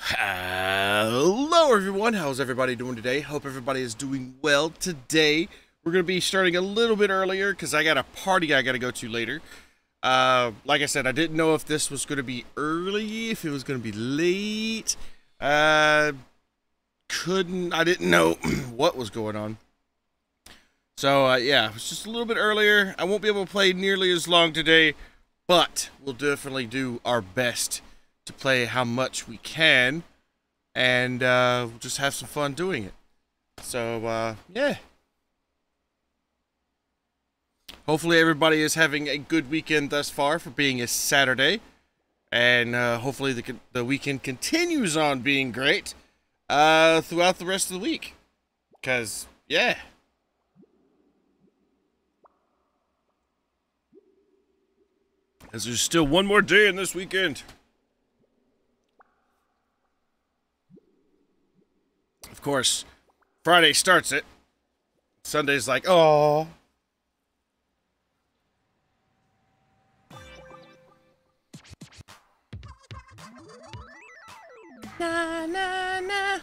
Hello everyone, how's everybody doing today? Hope everybody is doing well today. We're going to be starting a little bit earlier because I got a party I got to go to later. Like I said, I didn't know if this was going to be early, if it was going to be late. I didn't know what was going on. So yeah, it's just a little bit earlier. I won't be able to play nearly as long today, but we'll definitely do our best to play how much we can, and we'll just have some fun doing it. So, yeah. Hopefully everybody is having a good weekend thus far for being a Saturday, and hopefully the weekend continues on being great throughout the rest of the week. Because, yeah. As there's still one more day in this weekend. Of course, Friday starts it. Sunday's like, oh. Na na na.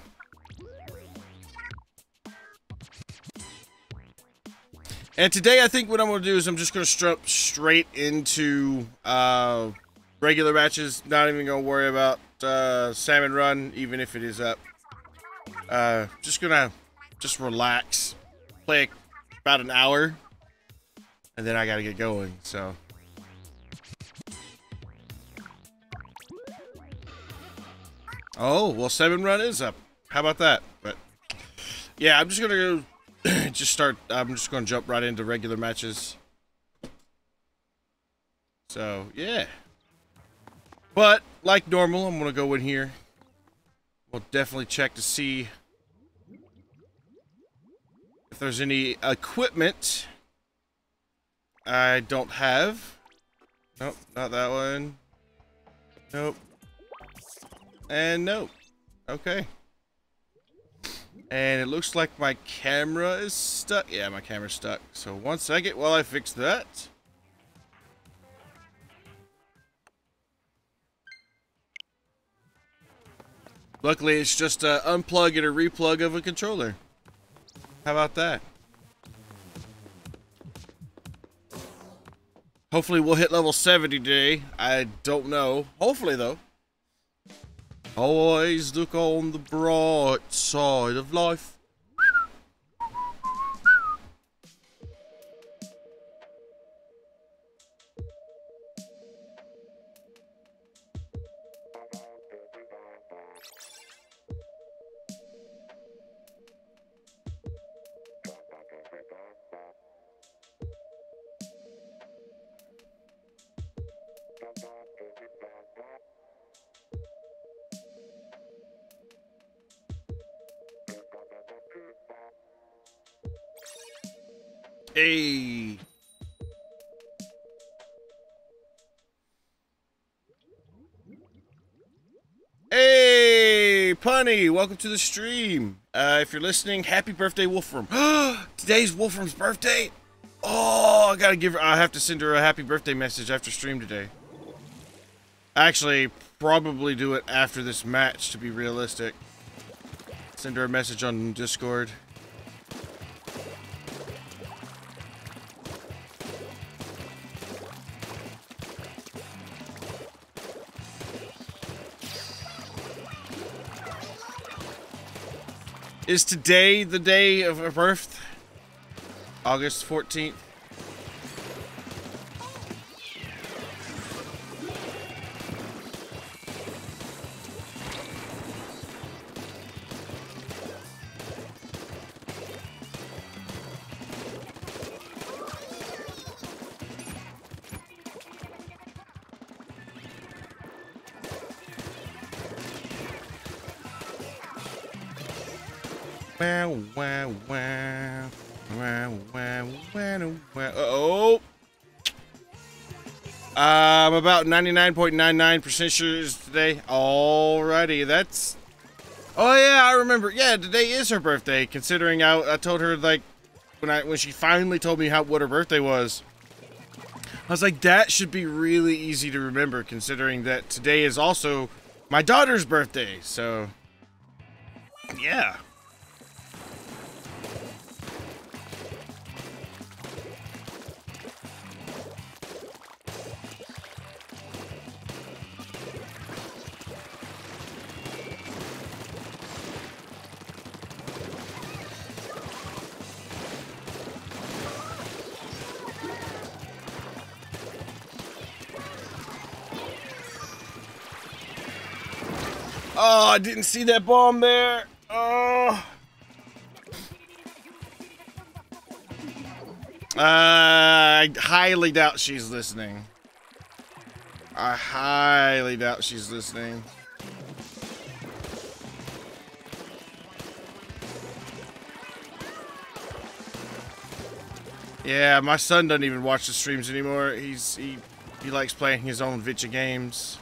And today I think what I'm going to do is I'm just going to jump straight into regular matches. Not even going to worry about Salmon Run, even if it is up. Just gonna relax, play about an hour, and then I gotta get going, so. Oh, well, Salmon Run is up. How about that? But, yeah, I'm just gonna go, I'm just gonna jump right into regular matches. So, yeah. But, like normal, I'm gonna go in here. We'll definitely check to see if there's any equipment I don't have. Nope, not that one. Nope. And nope. Okay. And it looks like my camera is stuck. Yeah, my camera's stuck. So 1 second while I fix that. Luckily, it's just an unplug and a replug of a controller. How about that? Hopefully, we'll hit level 70 today. I don't know. Hopefully, though. Always look on the bright side of life. Hey. Hey, Punny, welcome to the stream. If you're listening, happy birthday, Wolfram. Today's Wolfram's birthday. Oh, I have to send her a happy birthday message after stream today. Actually, probably do it after this match to be realistic. Send her a message on Discord. Is today the day of her birth? August 14th? Uh-oh. I'm about 99.99% sure it's today. Alrighty, that's... Oh yeah, I remember. Yeah, today is her birthday, considering I told her, like, when she finally told me what her birthday was. I was like, that should be really easy to remember, considering that today is also my daughter's birthday, so yeah. Oh, I didn't see that bomb there. Oh. I highly doubt she's listening. I highly doubt she's listening. Yeah, my son doesn't even watch the streams anymore. He likes playing his own video games.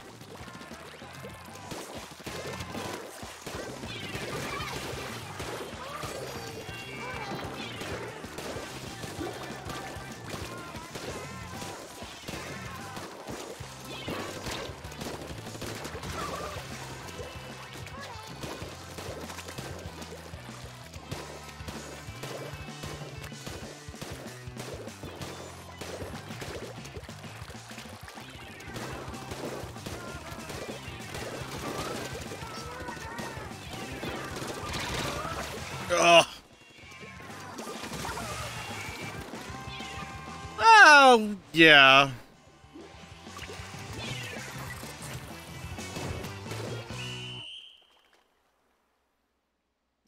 Ugh. Oh, yeah.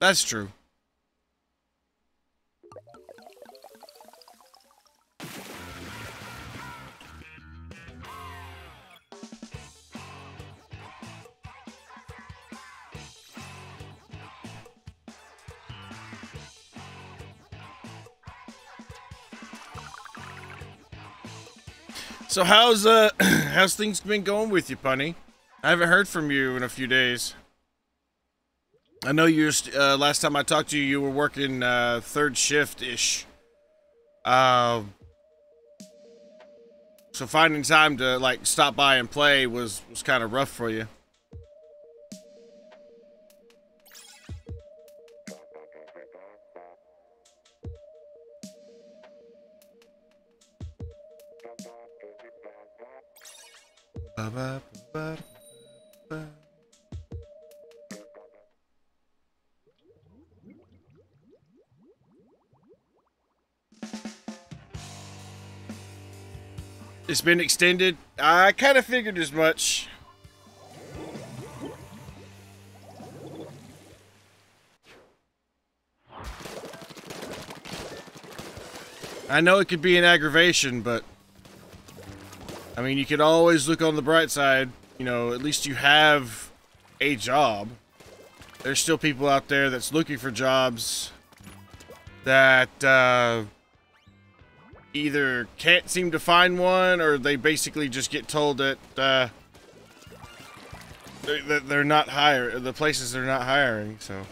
That's true. So how's things been going with you, Punny? I haven't heard from you in a few days. I know you're last time I talked to you, you were working third shift-ish. So finding time to like stop by and play was kind of rough for you. It's been extended. I kind of figured as much. I know it could be an aggravation, but I mean, you could always look on the bright side. You know, at least you have a job. There's still people out there that's looking for jobs that either can't seem to find one, or they basically just get told that they're not hiring. The places they're not hiring. So.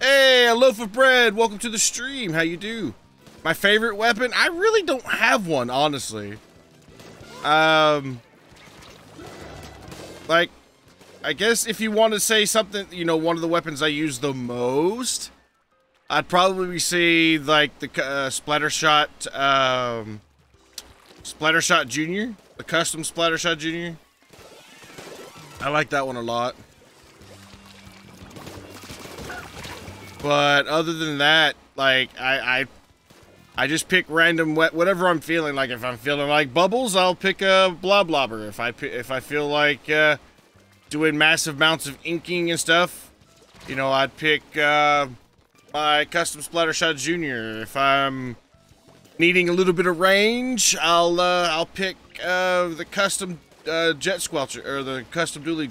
Hey, a loaf of bread. Welcome to the stream. How you do? My favorite weapon? I really don't have one, honestly. Like, I guess if you want to say something, you know, one of the weapons I use the most, I'd probably say like the Splattershot, Splattershot Junior, the custom Splattershot Junior. I like that one a lot. But other than that, like, I just pick random whatever I'm feeling. Like, if I'm feeling like bubbles, I'll pick a Bloblobber. If I feel like doing massive amounts of inking and stuff, you know, I'd pick my custom Splattershot Junior. If I'm needing a little bit of range, I'll pick the custom Jet Squelcher, or the custom Dually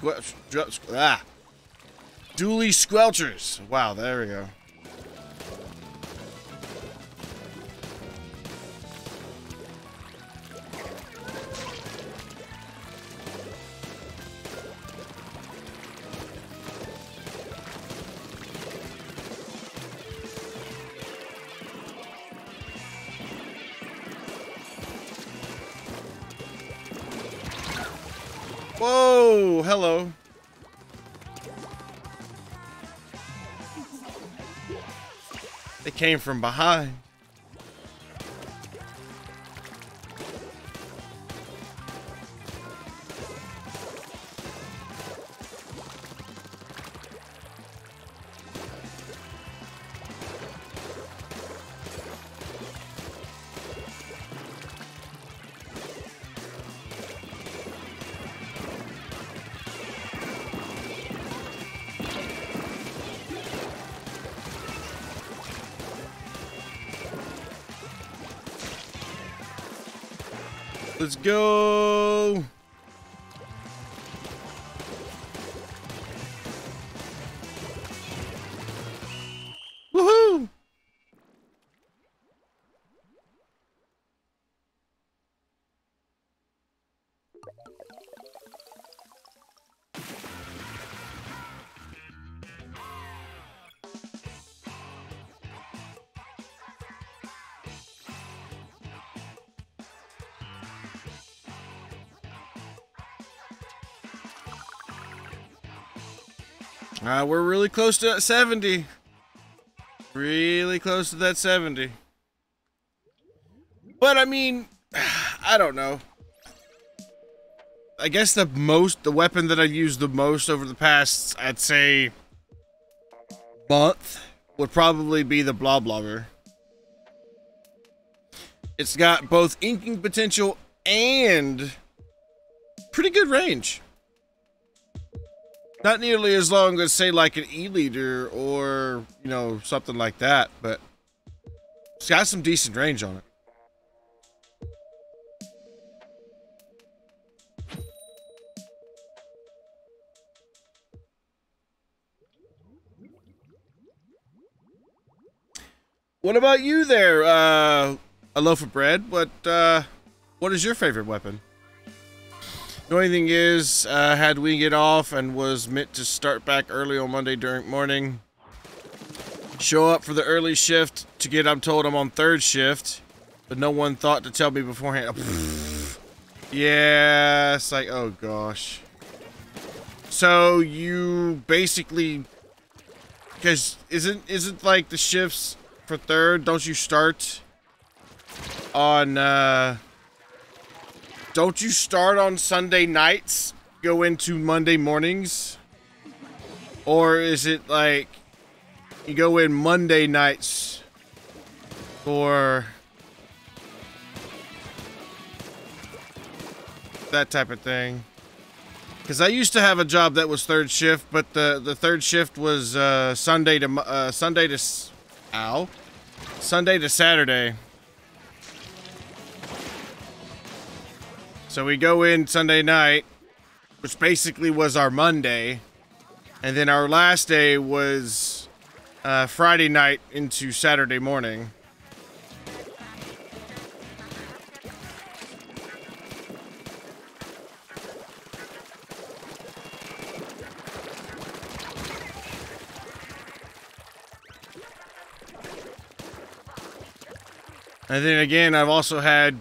Squelchers. Wow, there we go. Whoa, hello. They came from behind. Let's go. Woohoo! We're really close to 70. Really close to that 70. But I mean, I don't know. I guess the weapon that I've used the most over the past, I'd say, month would probably be the Bloblobber. It's got both inking potential and pretty good range. Not nearly as long as, say, like an E-Leader or, you know, something like that, but it's got some decent range on it. What about you there, a loaf of bread? What is your favorite weapon? The only thing is, had we get off and was meant to start back early on Monday during morning. Show up for the early shift to get, I'm told I'm on third shift, but no one thought to tell me beforehand. Yeah, it's like, oh gosh. So you basically, because isn't like the shifts for third, don't you start on, don't you start on Sunday nights, go into Monday mornings? Or is it like you go in Monday nights for that type of thing? Because I used to have a job that was third shift, but the third shift was Sunday to Saturday. So we go in Sunday night, which basically was our Monday, and then our last day was Friday night into Saturday morning. And then again, I've also had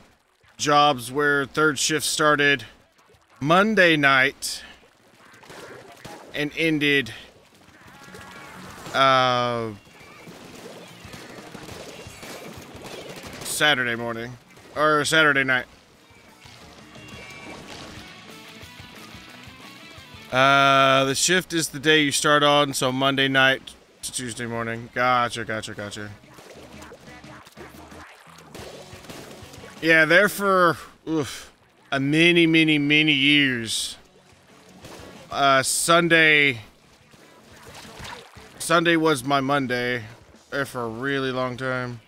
jobs where third shift started Monday night and ended Saturday morning or Saturday night. The shift is the day you start on, so Monday night to Tuesday morning. Gotcha. Yeah, there for a many years. Sunday was my Monday there for a really long time.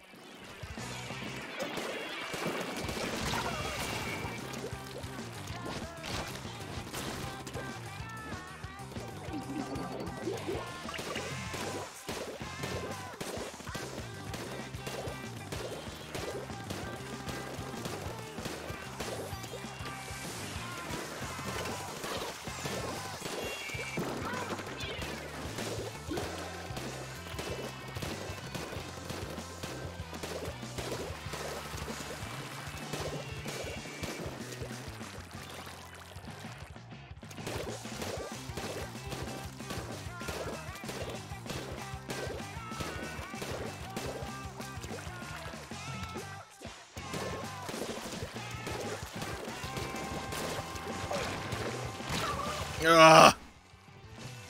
Ugh.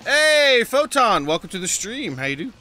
Hey, Photon, welcome to the stream. How you do?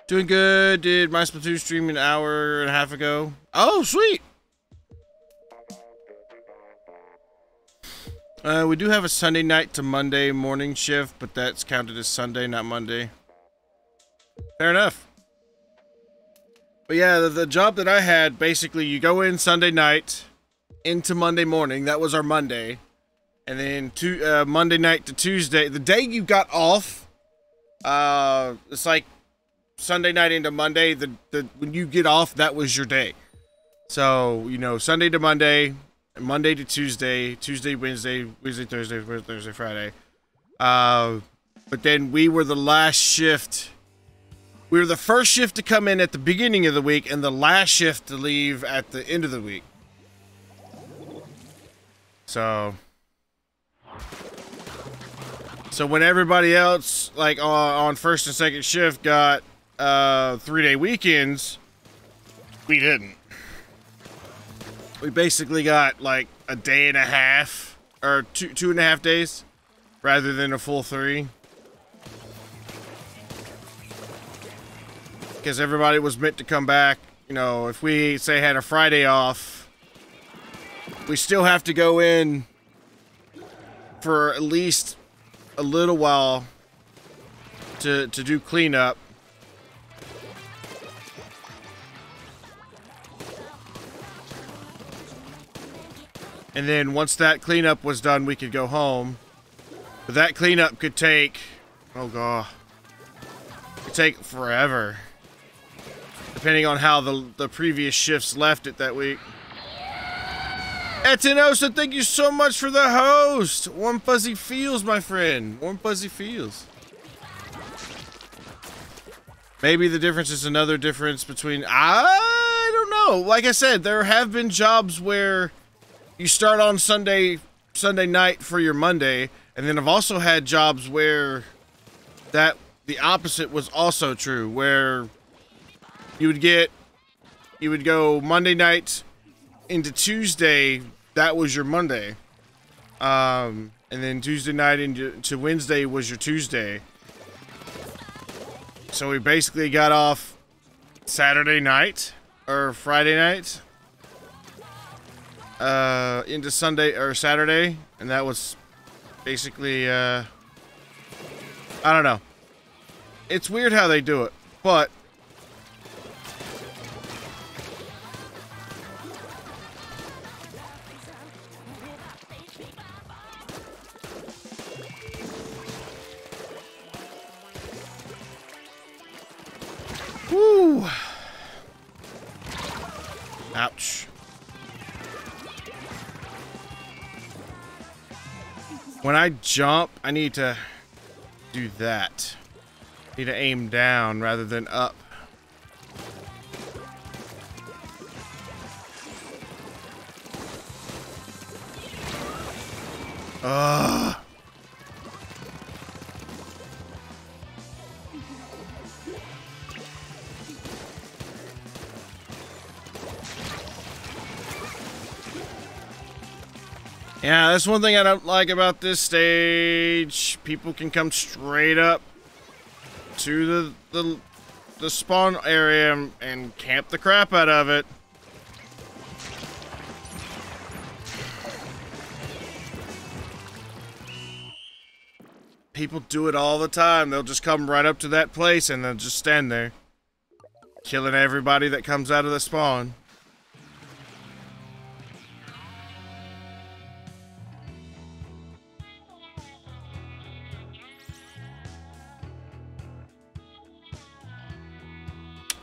Doing good. Did my Splatoon stream an hour and a half ago. Oh, sweet. We do have a Sunday night to Monday morning shift, but that's counted as Sunday, not Monday. Fair enough. But yeah, the job that I had, basically, you go in Sunday night into Monday morning. That was our Monday. And then Monday night to Tuesday. The day you got off, it's like Sunday night into Monday. When you get off, that was your day. So, you know, Sunday to Monday, Monday to Tuesday, Tuesday, Wednesday, Thursday, Friday. But then we were the last shift. We were the first shift to come in at the beginning of the week and the last shift to leave at the end of the week. So when everybody else, like on first and second shift, got 3-day weekends, we didn't. We basically got like a day and a half, or two and a half days, rather than a full 3. Because everybody was meant to come back. You know, if we say had a Friday off, we still have to go in for at least a little while to do cleanup. And then once that cleanup was done, we could go home. But that cleanup could take, oh god, it could take forever, depending on how the previous shifts left it that week. Etinosa, thank you so much for the host. Warm fuzzy feels, my friend. Warm fuzzy feels. Maybe the difference is another difference between, I don't know. Like I said, there have been jobs where you start on Sunday night for your Monday, and then I've also had jobs where the opposite was also true, where you would go Monday night into Tuesday, that was your Monday. And then Tuesday night into Wednesday was your Tuesday. So we basically got off Saturday night, or Friday night, into Sunday, or Saturday, and that was basically, I don't know. It's weird how they do it, but woo! Ouch. When I jump, I need to do that. I need to aim down rather than up. Ugh. Yeah, that's one thing I don't like about this stage. People can come straight up to the spawn area and camp the crap out of it. People do it all the time. They'll just come right up to that place and they'll just stand there, killing everybody that comes out of the spawn.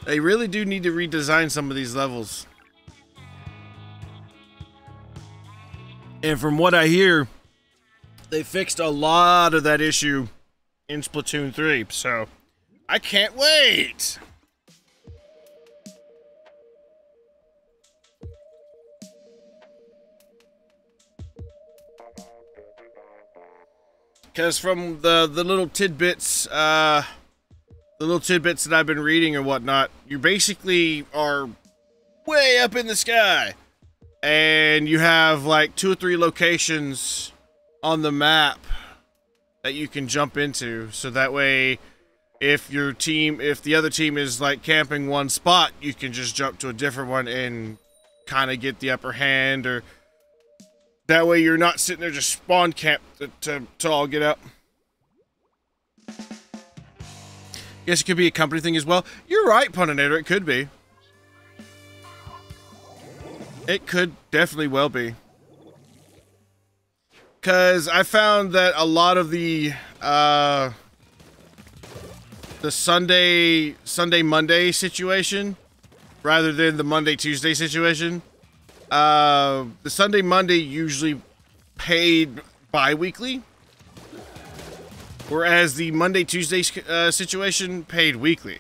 They really do need to redesign some of these levels. And from what I hear, they fixed a lot of that issue in Splatoon 3, so I can't wait! Because from the little tidbits, that I've been reading and whatnot, you basically are way up in the sky. And you have like 2 or 3 locations on the map that you can jump into. So that way, if the other team is like camping one spot, you can just jump to a different one and kind of get the upper hand, or that way you're not sitting there just spawn camped to all get up. Guess it could be a company thing as well. You're right, Puninator, it could be. It could definitely well be. Because I found that a lot of the Sunday-Monday situation, rather than the Monday-Tuesday situation, the Sunday-Monday usually paid bi-weekly, whereas the Monday-Tuesday situation paid weekly.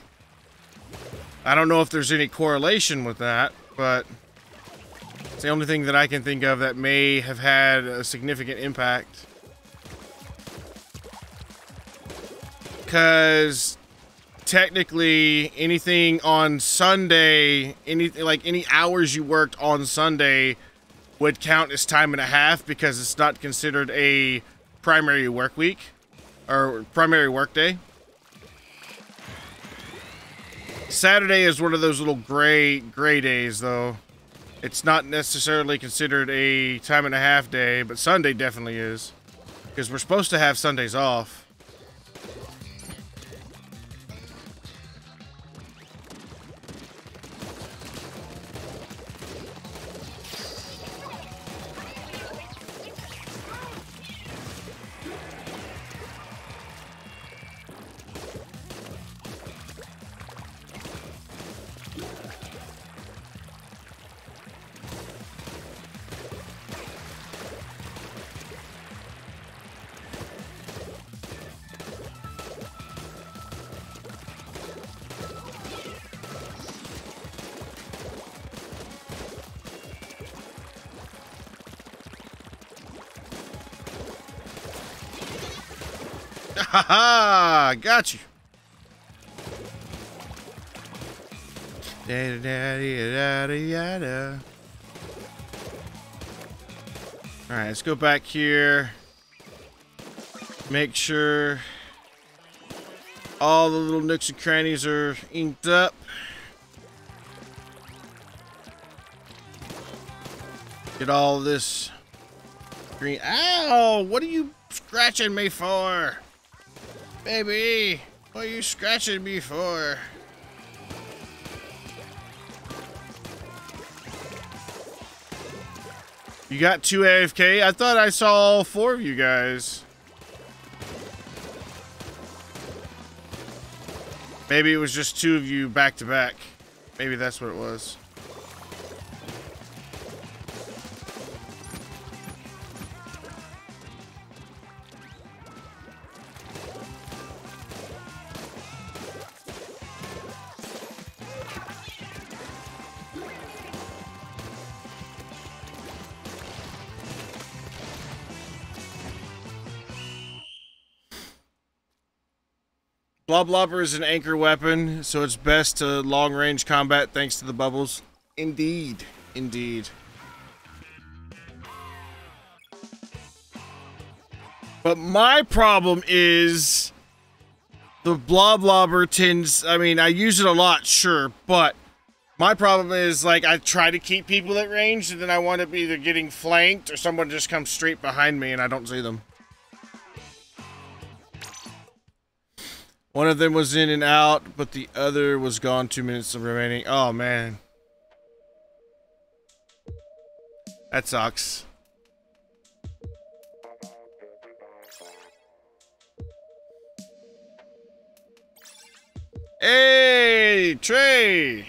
I don't know if there's any correlation with that, but it's the only thing that I can think of that may have had a significant impact. Because technically, anything on Sunday, any hours you worked on Sunday would count as time and a half, because it's not considered a primary work week or primary work day. Saturday is one of those little gray days, though. It's not necessarily considered a time and a half day, but Sunday definitely is, because we're supposed to have Sundays off. Ha-ha! Got you. Alright, let's go back here. Make sure all the little nooks and crannies are inked up. Get all this green. Ow! What are you scratching me for? Baby, what are you scratching me for? You got 2 AFK? I thought I saw all 4 of you guys. Maybe it was just 2 of you back to back. Maybe that's what it was. Bloblobber is an anchor weapon, so it's best to long-range combat thanks to the bubbles. Indeed. Indeed. But my problem is the Bloblobber tends... I mean, I use it a lot, sure, but my problem is, like, I try to keep people at range, and then I wind up either getting flanked or someone just comes straight behind me and I don't see them. One of them was in and out, but the other was gone 2 minutes remaining. Oh, man. That sucks. Hey! Hey, Trey!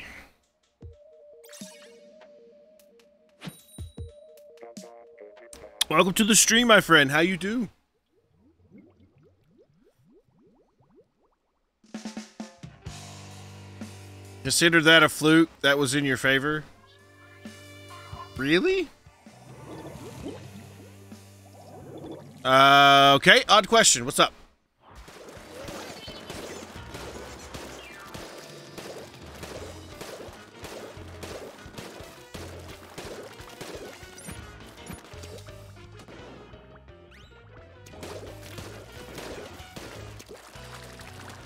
Welcome to the stream, my friend. How you do? Consider that a fluke that was in your favor? Really? Okay, odd question. What's up?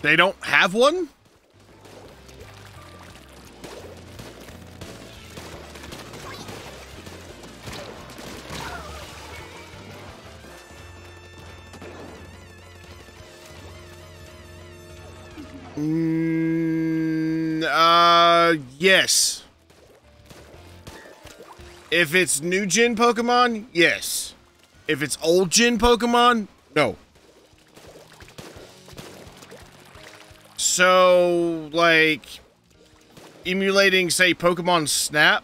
They don't have one? Yes. If it's new gen Pokemon, yes. If it's old gen Pokemon, no. So, like, emulating, say, Pokemon Snap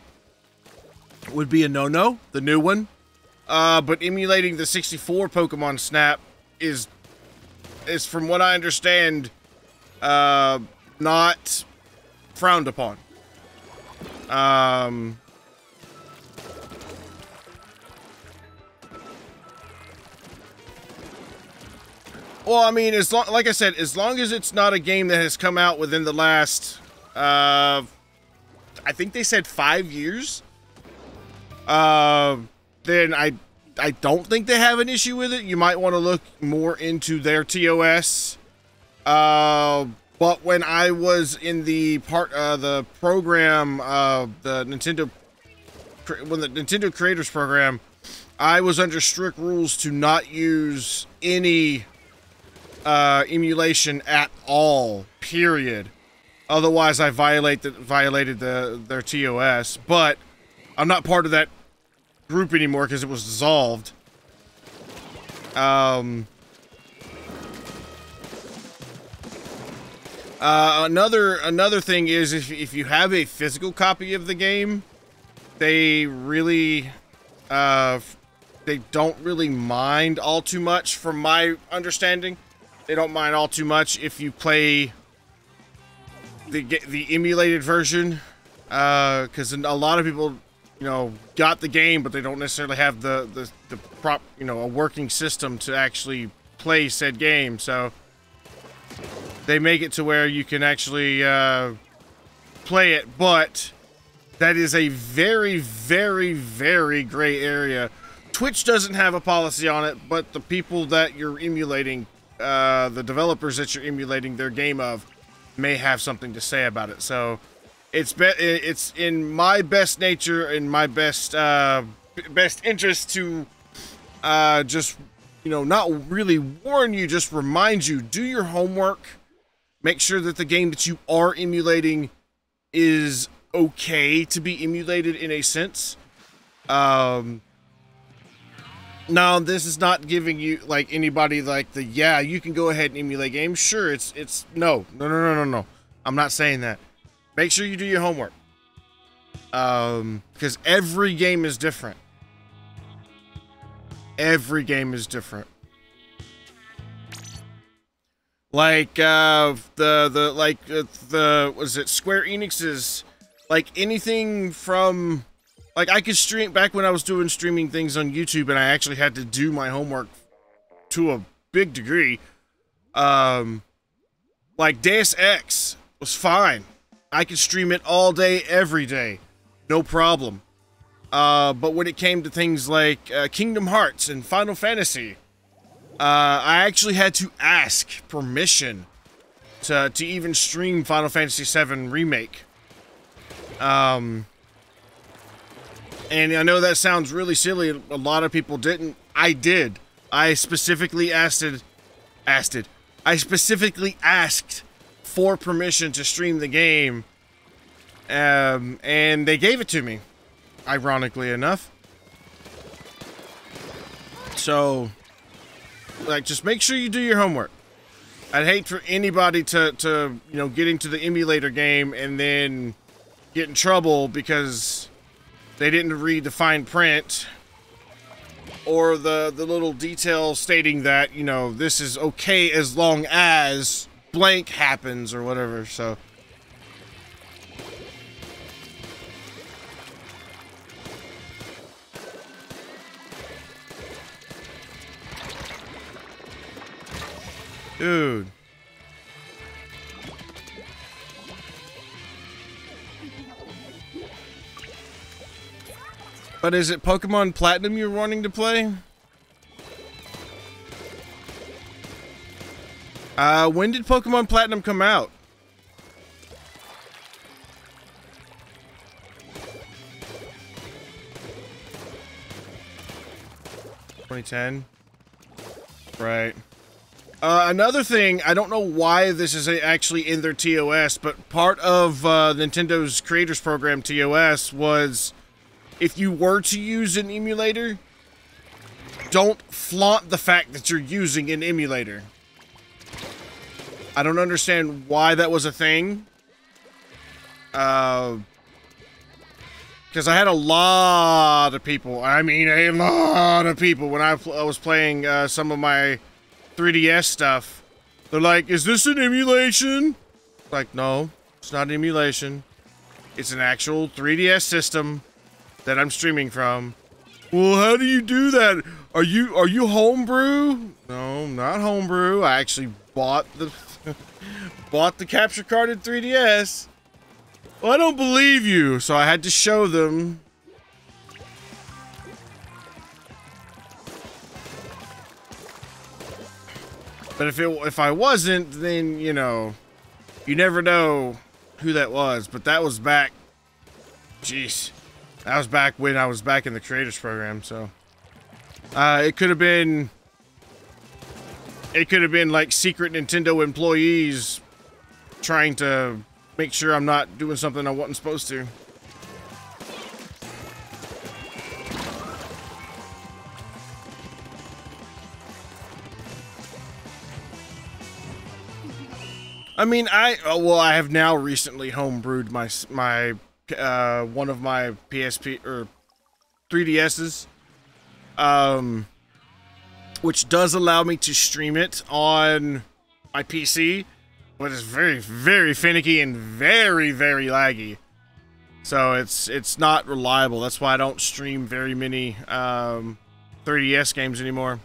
would be a no-no, the new one. But emulating the 64 Pokemon Snap is from what I understand, not frowned upon. Well, I mean, like I said, as long as it's not a game that has come out within the last, I think they said 5 years, then I don't think they have an issue with it. You might want to look more into their TOS. But when I was in the program, the Nintendo Creators Program, I was under strict rules to not use any emulation at all, period. Otherwise, I violated their TOS. But I'm not part of that group anymore because it was dissolved. Another thing is if you have a physical copy of the game, they really they don't really mind all too much, from my understanding. They don't mind all too much if you play the emulated version, because a lot of people, you know, got the game, but they don't necessarily have the a working system to actually play said game. So they make it to where you can actually play it, but that is a very, very, very gray area. Twitch doesn't have a policy on it, but the people that you're emulating, the developers that you're emulating their game of, may have something to say about it. So it's in my best nature and my best interest to just, you know, not really warn you, just remind you, do your homework. Make sure that the game that you are emulating is okay to be emulated in a sense. Now, this is not giving you, like, anybody, like, yeah, you can go ahead and emulate games. Sure, it's no. I'm not saying that. Make sure you do your homework. Because every game is different. Every game is different. Like, was it Square Enix's, like, anything from, like, I could stream, back when I was doing streaming things on YouTube and I actually had to do my homework to a big degree, like, Deus Ex was fine. I could stream it all day, every day. No problem. But when it came to things like, Kingdom Hearts and Final Fantasy, I actually had to ask permission to even stream Final Fantasy VII Remake. And I know that sounds really silly. A lot of people didn't. I did. I specifically asked for permission to stream the game. And they gave it to me, ironically enough. So, like, just make sure you do your homework. I'd hate for anybody to you know, get into the emulator game and then get in trouble because they didn't read the fine print or the little detail stating that, you know, this is okay as long as blank happens or whatever. So dude. But is it Pokemon Platinum you're wanting to play? When did Pokemon Platinum come out? (2010) Right. Another thing, I don't know why this is actually in their TOS, but part of Nintendo's Creators Program TOS was, if you were to use an emulator, don't flaunt the fact that you're using an emulator. I don't understand why that was a thing. Because I had a lot of people, I mean a lot of people, when I was playing some of my 3DS stuff. They're like, is this an emulation? Like, no, it's not an emulation. It's an actual 3DS system that I'm streaming from. Well, how do you do that? Are you homebrew? No, not homebrew. I actually bought the bought the capture card in 3DS. Well, I don't believe you, so I had to show them. But if I wasn't, then, you know, you never know who that was. But that was back, jeez, that was back when I was back in the Creators Program. So it could have been like secret Nintendo employees trying to make sure I'm not doing something I wasn't supposed to. I mean, I have now recently homebrewed my one of my PSP or 3DSs, which does allow me to stream it on my PC, but it's very, very finicky and very, very laggy. So it's not reliable. That's why I don't stream very many 3DS games anymore.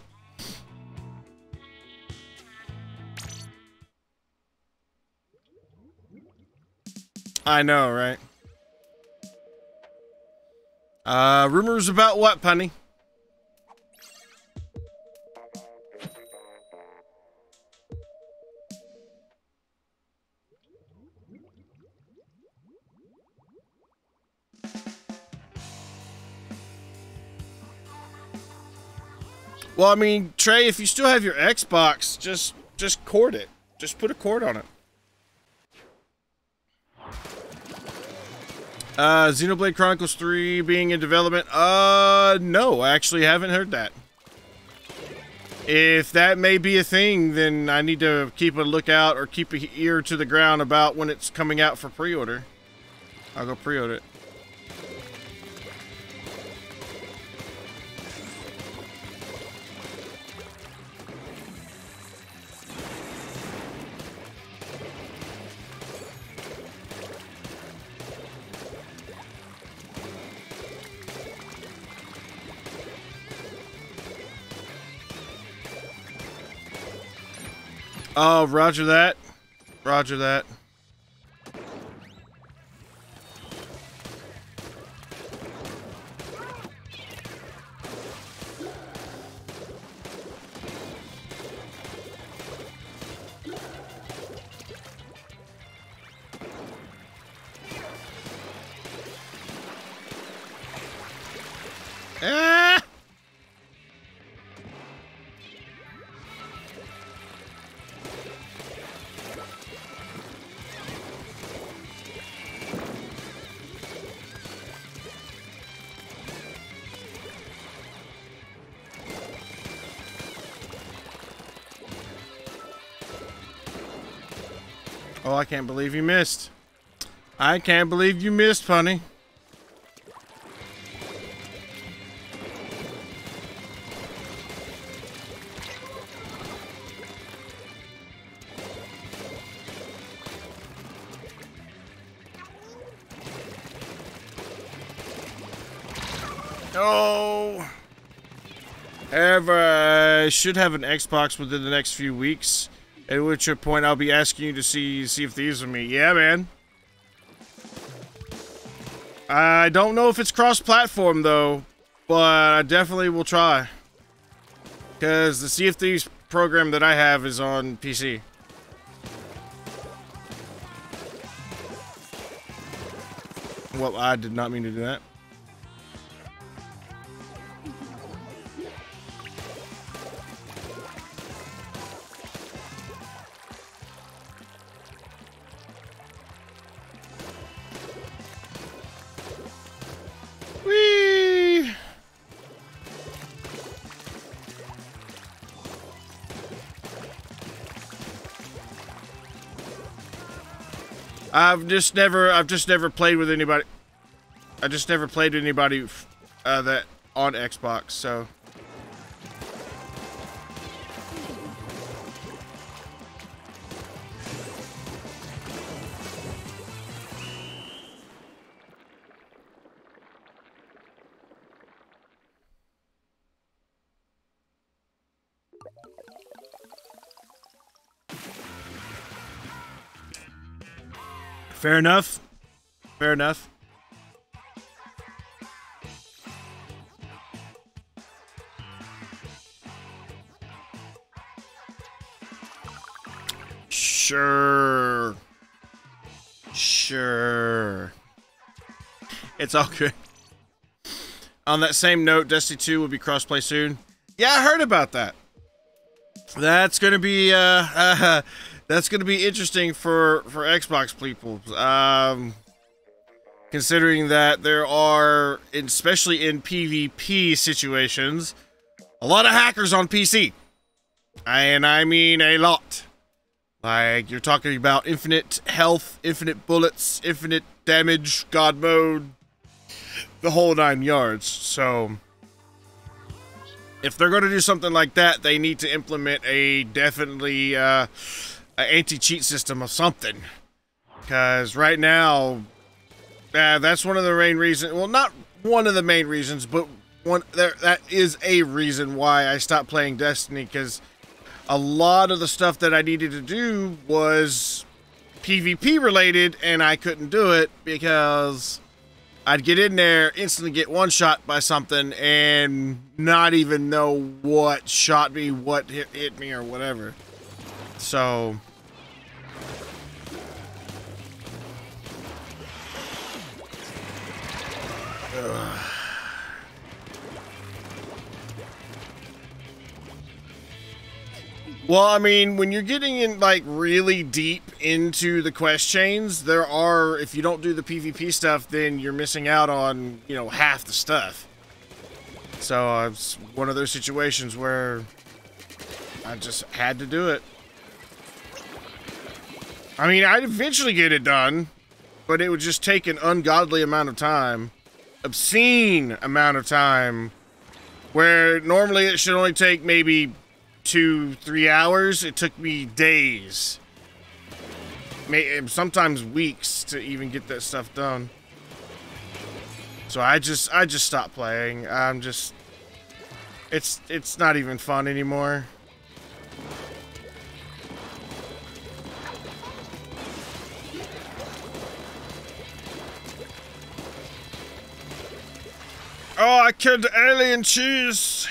I know, right? Rumors about what, Punny? Well, I mean, Trey, if you still have your Xbox, just cord it. Just put a cord on it. Xenoblade Chronicles 3 being in development? No, I actually haven't heard that. If that may be a thing, then I need to keep a lookout or keep an ear to the ground about when it's coming out for pre-order. I'll go pre-order it. Oh, roger that. Roger that. Ah! Oh, I can't believe you missed. I can't believe you missed, Punny. Oh. However, I should have an Xbox within the next few weeks, at which point I'll be asking you to see if these are me. Yeah, man. I don't know if it's cross-platform, though, but I definitely will try. Because the Sea of Thieves program that I have is on PC. Well, I did not mean to do that. Whee! I've just never played with anybody. I just never played with anybody that on Xbox, so. Fair enough. Fair enough. Sure. Sure. It's all good. On that same note, Destiny 2 will be crossplay soon. Yeah, I heard about that. That's gonna be that's gonna be interesting for Xbox people. Considering that there are, especially in PvP situations, a lot of hackers on PC. And I mean a lot. Like, you're talking about infinite health, infinite bullets, infinite damage, God mode, the whole 9 yards. So, if they're going to do something like that, they need to implement a definitely an anti-cheat system of something. Because right now, that's one of the main reasons. Well, not one of the main reasons, but that is a reason why I stopped playing Destiny. Because a lot of the stuff that I needed to do was PvP related, and I couldn't do it because I'd get in there, instantly get one shot by something, and not even know what shot me, what hit me, or whatever. So well, I mean, when you're getting in, like, really deep into the quest chains, there are, if you don't do the PvP stuff, then you're missing out on, you know, half the stuff. So, it's one of those situations where I just had to do it. I mean, I'd eventually get it done, but it would just take an ungodly amount of time. Obscene amount of time. Where normally it should only take maybe 2-3 hours. It took me days, sometimes weeks, to even get that stuff done. So I just stopped playing. It's not even fun anymore. Oh, I killed the alien cheese.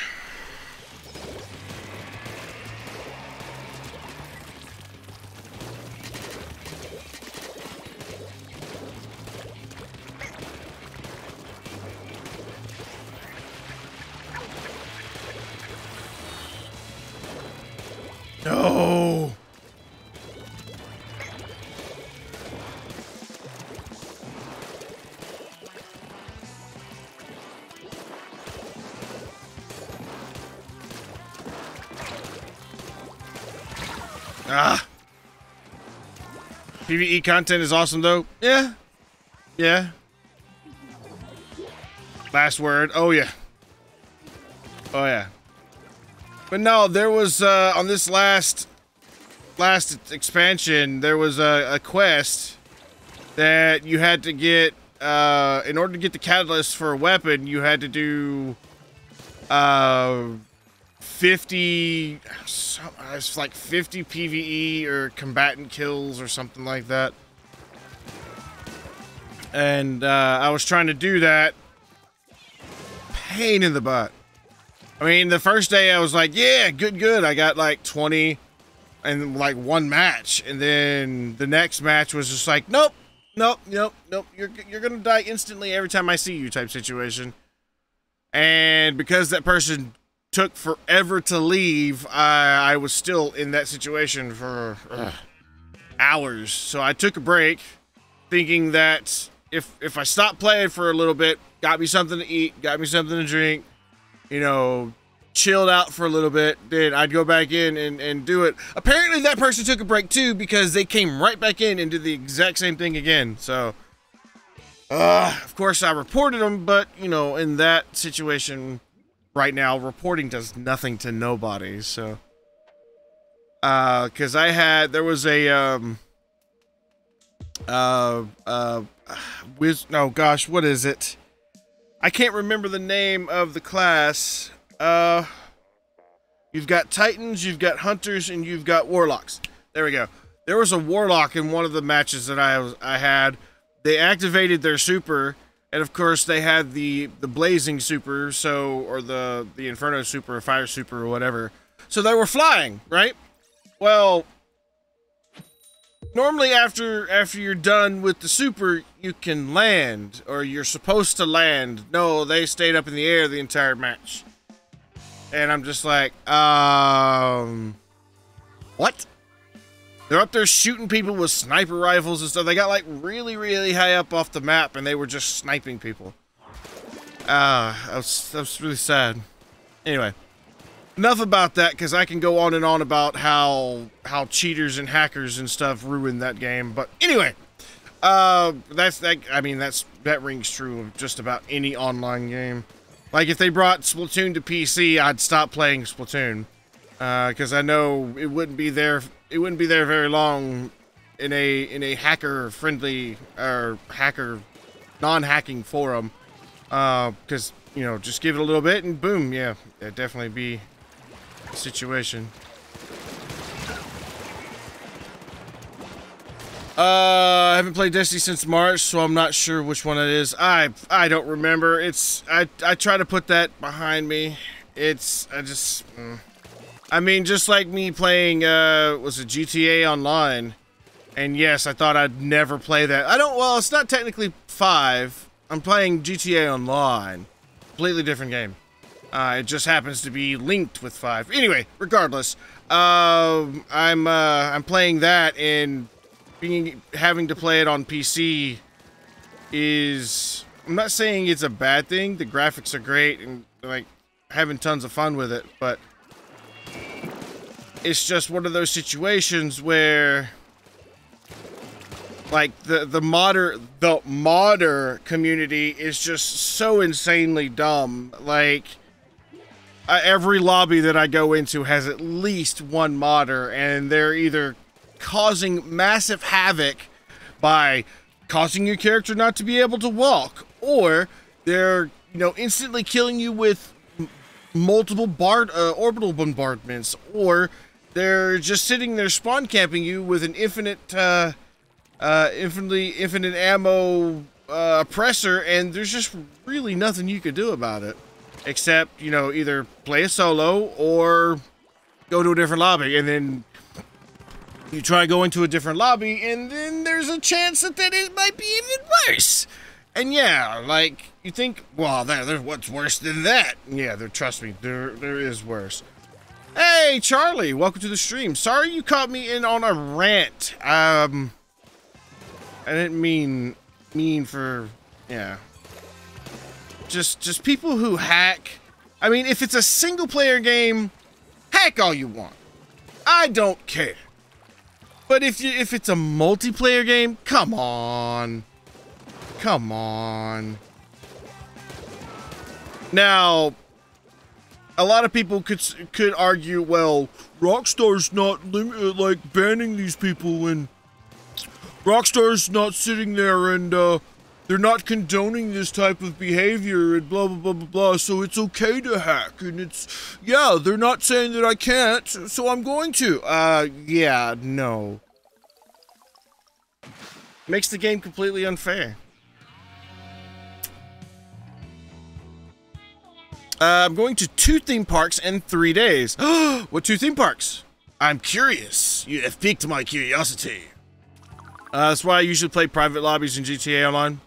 No. Ah. PvE content is awesome, though. Yeah. Yeah. Last word. Oh, yeah. Oh, yeah. But no, there was, on this last expansion, there was a quest that you had to get, in order to get the catalyst for a weapon, you had to do, 50, it's like 50 PvE or combatant kills or something like that. And, I was trying to do that. Pain in the butt. I mean, the first day I was like, yeah, good. I got like 20 and like one match. And then the next match was just like, nope. You're gonna die instantly every time I see you type situation. And because that person took forever to leave, I was still in that situation for hours. So I took a break thinking that if I stopped playing for a little bit, got me something to eat, got me something to drink, you know, chilled out for a little bit, then I'd go back in and do it. Apparently that person took a break too, because they came right back in and did the exact same thing again. So, of course I reported them, but, you know, in that situation right now, reporting does nothing to nobody, so. Because there was a, oh gosh, what is it? I can't remember the name of the class. You've got Titans, you've got Hunters, and you've got Warlocks. There we go. There was a Warlock in one of the matches that I had. They activated their super, and of course they had the Blazing super, or the Inferno super, or Fire super, or whatever. So they were flying, right? Well, normally after you're done with the super, you can land, or you're supposed to land. No, they stayed up in the air the entire match. And I'm just like, what? They're up there shooting people with sniper rifles and stuff. They got like really, really high up off the map, and they were just sniping people. That was really sad. Anyway, enough about that, because I can go on and on about how cheaters and hackers and stuff ruined that game. But anyway, that rings true of just about any online game. Like if they brought Splatoon to PC, I'd stop playing Splatoon, because I know it wouldn't be there. It wouldn't be there very long in a hacker friendly or non-hacking forum. Because you know, just give it a little bit and boom, yeah, it'd definitely be a situation. I haven't played Destiny since March, so I'm not sure which one it is. I don't remember. I try to put that behind me. I mean, just like me playing, was it GTA Online? And yes, I thought I'd never play that. Well, it's not technically 5. I'm playing GTA Online. Completely different game. It just happens to be linked with 5. Anyway, regardless, I'm playing that, and having to play it on PC is, I'm not saying it's a bad thing. The graphics are great and like having tons of fun with it, but it's just one of those situations where like the modder community is just so insanely dumb. Like every lobby that I go into has at least one modder, and they're either causing massive havoc by causing your character not to be able to walk, or they're, you know, instantly killing you with multiple orbital bombardments, or they're just sitting there spawn camping you with an infinite ammo oppressor, and there's just really nothing you could do about it except, you know, either play a solo or go to a different lobby, and then you try going to a different lobby, and then there's a chance that it might be even worse. And yeah, like, you think, well, there's what's worse than that? Yeah, trust me, there is worse. Hey, Charlie, welcome to the stream. Sorry you caught me in on a rant. I didn't mean for, yeah. Just people who hack. I mean, if it's a single player game, hack all you want. I don't care. But if it's a multiplayer game, come on. Come on. Now, a lot of people could argue, well, Rockstar's not like banning these people, and Rockstar's not sitting there and they're not condoning this type of behavior and blah blah blah blah blah, so it's okay to hack, and it's, yeah, they're not saying that I can't, so I'm going to. Yeah, no. Makes the game completely unfair. I'm going to 2 theme parks in 3 days. What 2 theme parks? I'm curious. You have piqued my curiosity. That's why I usually play private lobbies in GTA Online.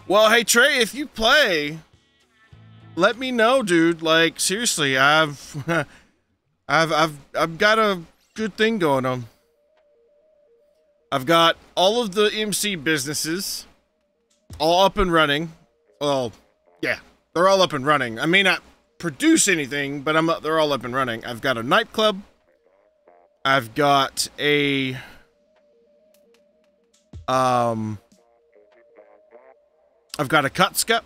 Well, hey Trey, if you play, let me know, dude. Like, seriously, I've got a good thing going on. I've got all of the MC businesses all up and running. Well, yeah. They're all up and running. I may not produce anything, but they're all up and running. I've got a nightclub. I've got a I've got a Kutska.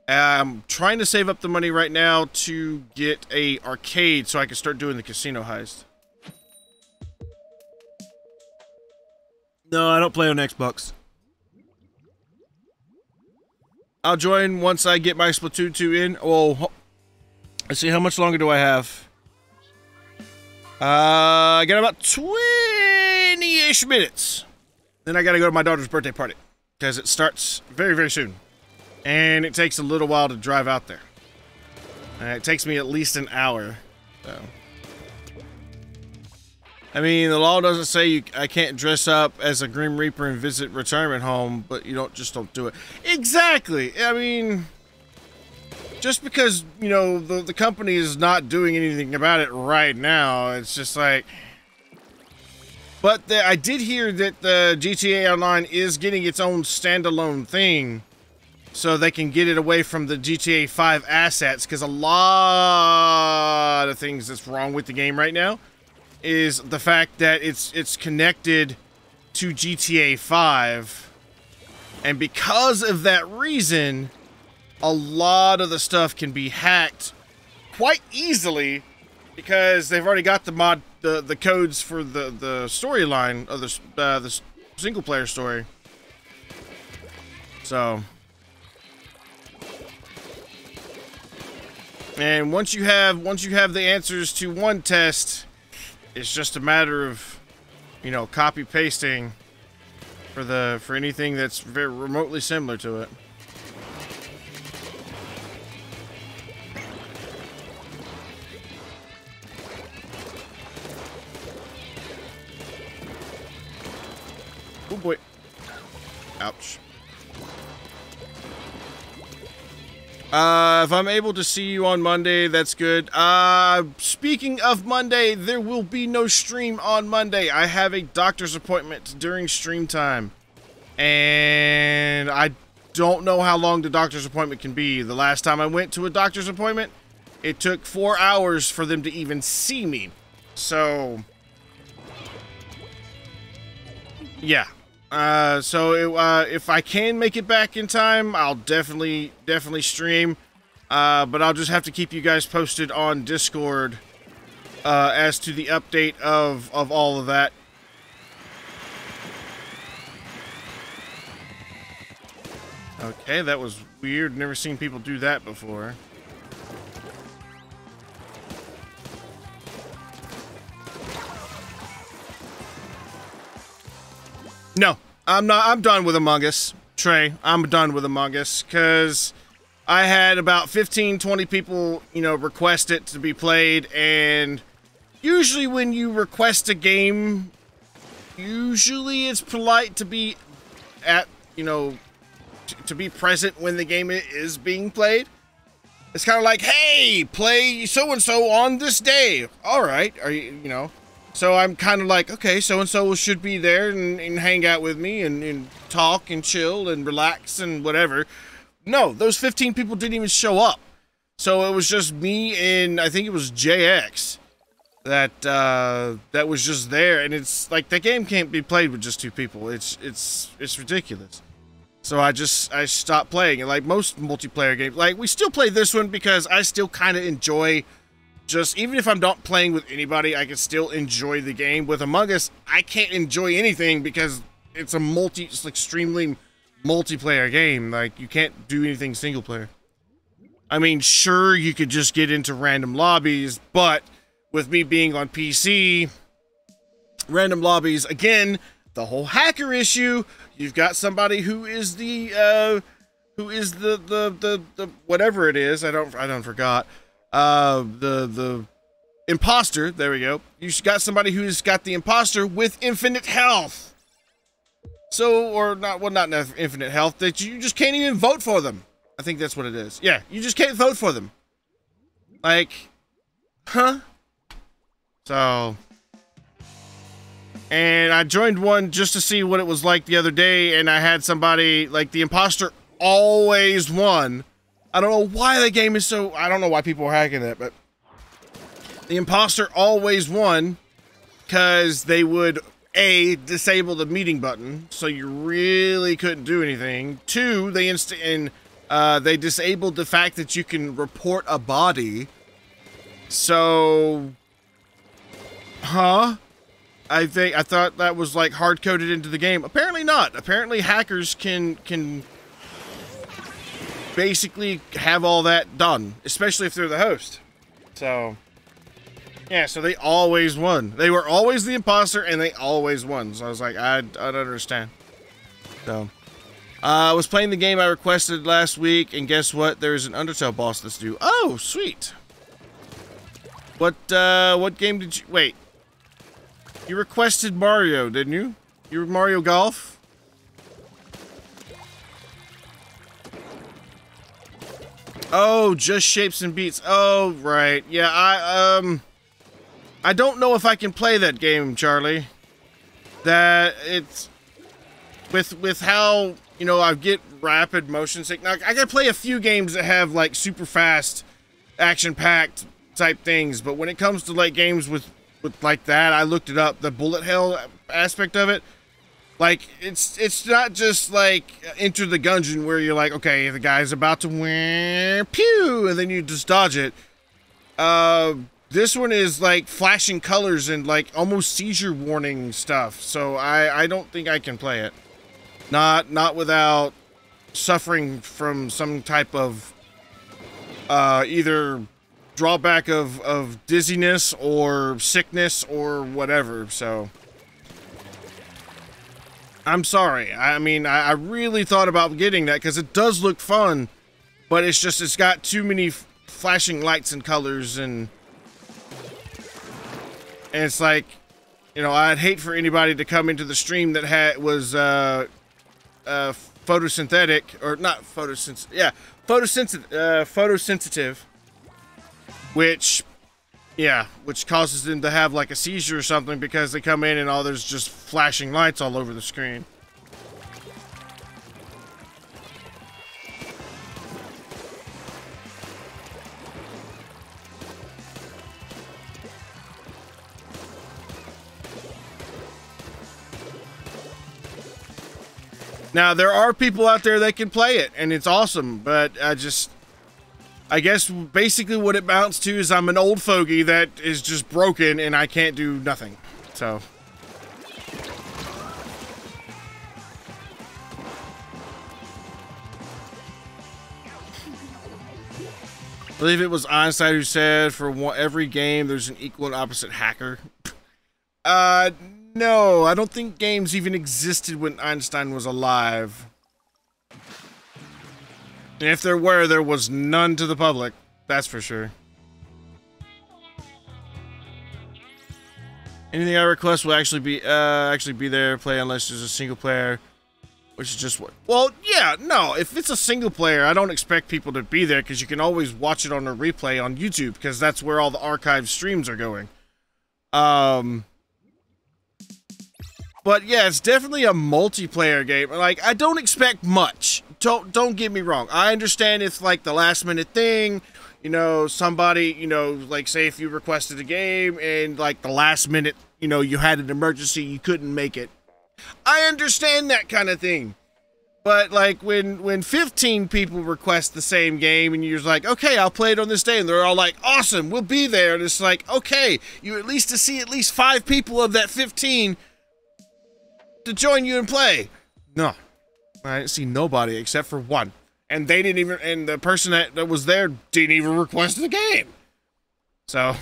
I'm trying to save up the money right now to get a arcade so I can start doing the casino heist. No, I don't play on Xbox. I'll join once I get my Splatoon 2 in. Well, let's see, how much longer do I have? I got about 20-ish minutes. Then I gotta go to my daughter's birthday party, because it starts very, very soon. And it takes a little while to drive out there. It takes me at least an hour. So, I mean, the law doesn't say I can't dress up as a Grim Reaper and visit retirement home, but you don't do it. Exactly. I mean, just because, you know, the company is not doing anything about it right now, it's just like... But I did hear that the GTA Online is getting its own standalone thing, so they can get it away from the GTA 5 assets, because a lot of things that's wrong with the game right now is the fact that it's connected to GTA 5, and because of that reason, a lot of the stuff can be hacked quite easily, because they've already got the codes for the storyline of the single player story. So, and once you have the answers to one test, it's just a matter of, you know, copy pasting for anything that's very remotely similar to it. Oh boy. Ouch. If I'm able to see you on Monday, that's good. Speaking of Monday, there will be no stream on Monday. I have a doctor's appointment during stream time. And I don't know how long the doctor's appointment can be. The last time I went to a doctor's appointment, it took 4 hours for them to even see me. So, yeah. If I can make it back in time, I'll definitely stream. But I'll just have to keep you guys posted on Discord as to the update of all of that. Okay, that was weird. Never seen people do that before. No, I'm not. I'm done with Among Us, Trey. I'm done with Among Us, because I had about 15-20 people, you know, request it to be played, and usually when you request a game, usually it's polite to be at, you know, to be present when the game is being played. It's kind of like, hey, play so-and-so on this day. All right, are you know? So I'm kind of like, okay, so-and-so should be there and hang out with me and talk and chill and relax and whatever. No, those 15 people didn't even show up. So it was just me and I think it was JX. that was just there, and it's like the game can't be played with just 2 people. It's ridiculous. So I stopped playing. And like most multiplayer games, like we still play this one because I still kind of enjoy, just even if I'm not playing with anybody, I can still enjoy the game. With Among Us, I can't enjoy anything because it's it's extremely multiplayer game. Like you can't do anything single player. I mean, sure, you could just get into random lobbies, but with me being on PC, random lobbies, again, the whole hacker issue, you've got somebody who is the whatever it is, I forgot, the imposter, there we go. You've got somebody who's got the imposter with infinite health. So, or not, well, not infinite health, that you just can't even vote for them. I think that's what it is. Yeah, you just can't vote for them. Like, huh? So, and I joined one just to see what it was like the other day, and I had somebody, like, the imposter always won. I don't know why the game is so, I don't know why people are hacking it, but the imposter always won because they would, A, disable the meeting button, so you really couldn't do anything. 2, they disabled the fact that you can report a body. So, huh? I thought that was like hard-coded into the game. Apparently not. Apparently hackers can basically have all that done, especially if they're the host. So, yeah, so they always won. They were always the imposter, and they always won. So I was like, I don't understand. So, I was playing the game I requested last week, and guess what? There's an Undertale boss that's due. Oh, sweet. What game did you... Wait. You requested Mario, didn't you? You were Mario Golf? Oh, just Shapes and Beats. Oh, right. Yeah, I don't know if I can play that game, Charlie. That it's... With how... You know, I get rapid motion sickness. Now, I can play a few games that have, like, super fast, action-packed type things, but when it comes to, like, games with like that, I looked it up, the bullet hell aspect of it, like, it's not just, like, Enter the Gungeon where you're like, okay, the guy's about to win, pew, and then you just dodge it. This one is, like, flashing colors and, like, almost seizure warning stuff, so I don't think I can play it. Not without suffering from some type of either drawback of dizziness or sickness or whatever. So I'm sorry. I mean, I really thought about getting that because it does look fun, but it's just it's got too many flashing lights and colors, and it's like, you know, I'd hate for anybody to come into the stream that was photosynthetic, or not photosensitive, yeah, photosensitive, which causes them to have like a seizure or something because they come in and all there's just flashing lights all over the screen. Now, there are people out there that can play it, and it's awesome, but I guess basically what it amounts to is I'm an old fogey that is just broken, and I can't do nothing, so. I believe it was Einstein who said, for every game, there's an equal and opposite hacker. No, I don't think games even existed when Einstein was alive. And if there were, there was none to the public. That's for sure. Anything I request will actually be there, play unless there's a single player. Which is just what... Well, yeah, no, if it's a single player, I don't expect people to be there because you can always watch it on a replay on YouTube because that's where all the archived streams are going. But yeah, it's definitely a multiplayer game. Like, I don't expect much. Don't get me wrong. I understand it's like the last minute thing. you know, somebody, you know, like say if you requested a game and like the last minute, you know, you had an emergency, you couldn't make it. I understand that kind of thing. But like when 15 people request the same game and you're just like, okay, I'll play it on this day, and they're all like, awesome, we'll be there, and it's like, okay, you at least to see at least 5 people of that 15 to join you and play. No, I didn't see nobody except for one, and they didn't even, and the person that was there didn't even request the game. So,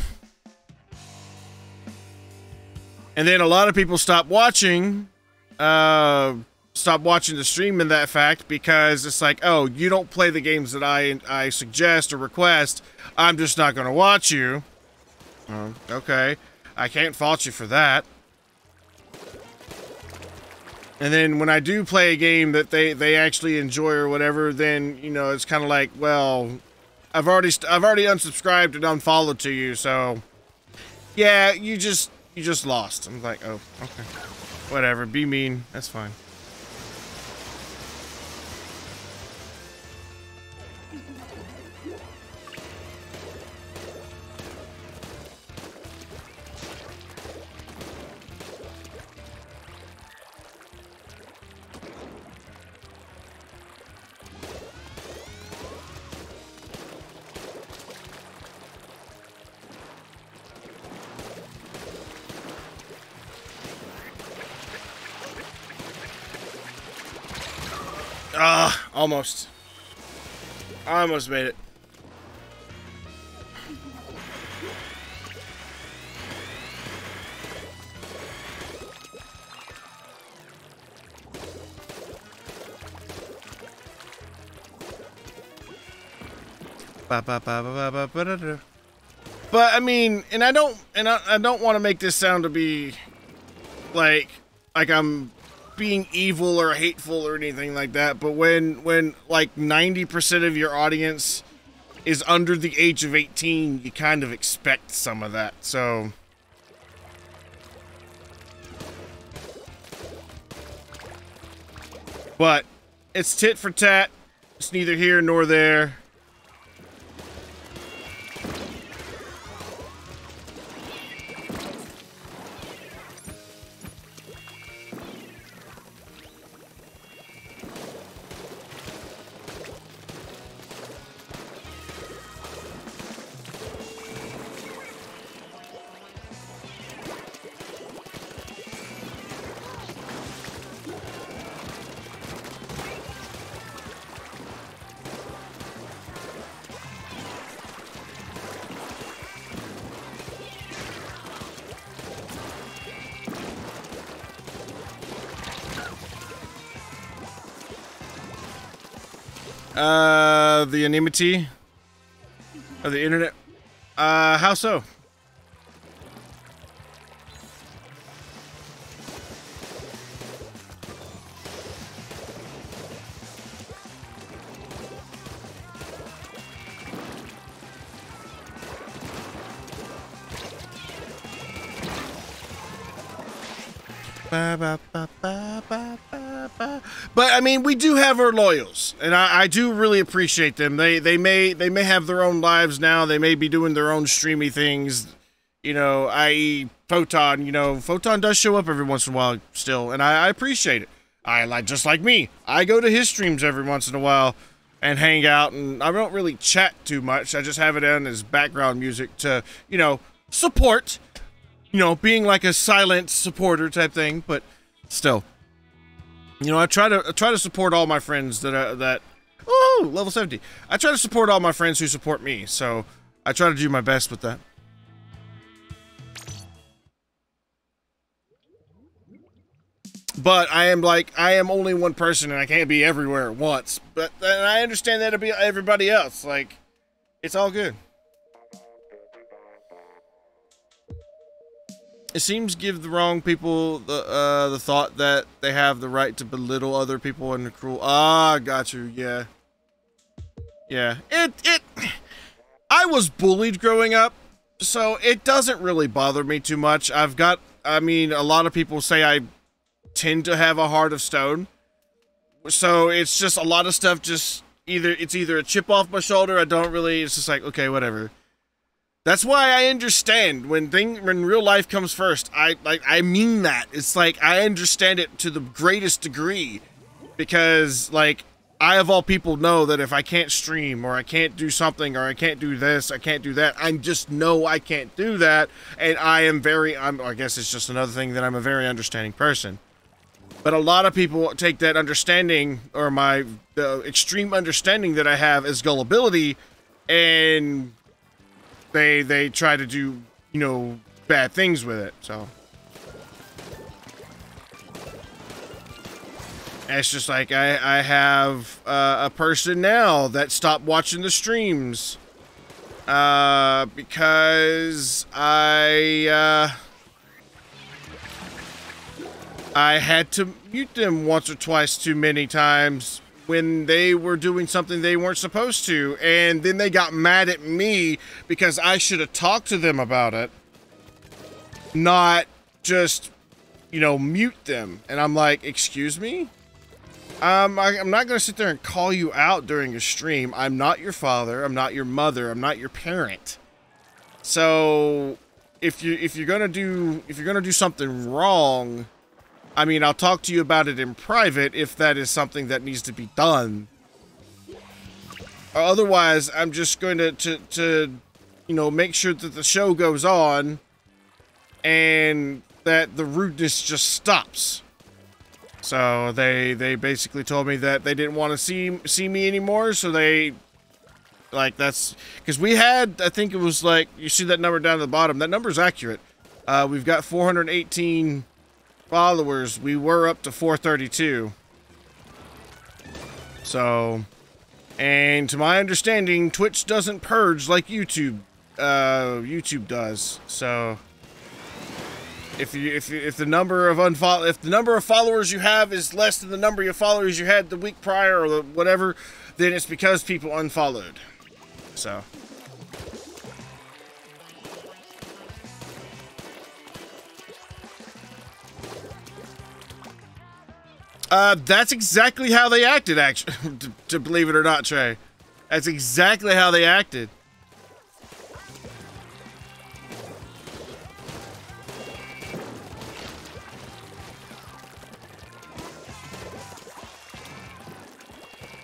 and then a lot of people stopped watching. Stop watching the stream in that fact, because it's like, oh, you don't play the games that I suggest or request, I'm just not going to watch you. Okay, I can't fault you for that. And then when I do play a game that they actually enjoy or whatever, then, you know, it's kind of like, well, I've already unsubscribed and unfollowed to you, so yeah, you just lost. I'm like, oh, okay, whatever, be mean, that's fine. Almost. I almost made it. But I mean, and I don't want to make this sound to be like I'm being evil or hateful or anything like that, but when like 90% of your audience is under the age of 18, you kind of expect some of that. So but it's tit for tat. It's neither here nor there. The anonymity of the internet. How so? But I mean, we do have our loyals, and I do really appreciate them. They may have their own lives now. They may be doing their own streamy things, you know, i.e. Photon. You know, Photon does show up every once in a while still, and I appreciate it. Just like me, I go to his streams every once in a while and hang out, and I don't really chat too much. I just have it on as background music to, you know, support. You know, being like a silent supporter type thing, but still, you know, I try to support all my friends ooh, level 70. I try to support all my friends who support me, so I try to do my best with that. But I am only one person, and I can't be everywhere at once. But and I understand that to be everybody else. Like, it's all good. It seems to give the wrong people the thought that they have the right to belittle other people and cruel. Ah, got you. Yeah. Yeah. I was bullied growing up, so it doesn't really bother me too much. I mean, a lot of people say I tend to have a heart of stone. So it's just a lot of stuff just, either a chip off my shoulder. I don't really. It's just like, okay, whatever. That's why I understand when real life comes first. I mean that. It's like I understand it to the greatest degree, because like I of all people know that if I can't stream or I can't do something or I can't do this, I can't do that. I just know I can't do that, and I guess it's just another thing that I'm a very understanding person. But a lot of people take that understanding, or the extreme understanding that I have, as gullibility, and they try to do, you know, bad things with it. So it's just like I have a person now that stopped watching the streams because I had to mute them once or twice too many times when they were doing something they weren't supposed to, and then they got mad at me because I should have talked to them about it, not just, you know, mute them. And I'm like, excuse me? I'm not gonna sit there and call you out during a stream. I'm not your father, I'm not your mother, I'm not your parent. So if you're gonna do something wrong, I mean, I'll talk to you about it in private if that is something that needs to be done. Otherwise, I'm just going to you know, make sure that the show goes on and that the rudeness just stops. So they basically told me that they didn't want to see me anymore, so they, like, that's because we had, I think it was like, you see that number down at the bottom, that number's accurate. We've got 418 followers. We were up to 432. So, and to my understanding, Twitch doesn't purge like YouTube does. So if the number of followers you have is less than the number of followers you had the week prior or whatever, then it's because people unfollowed. So that's exactly how they acted, actually, to believe it or not, Trey. That's exactly how they acted.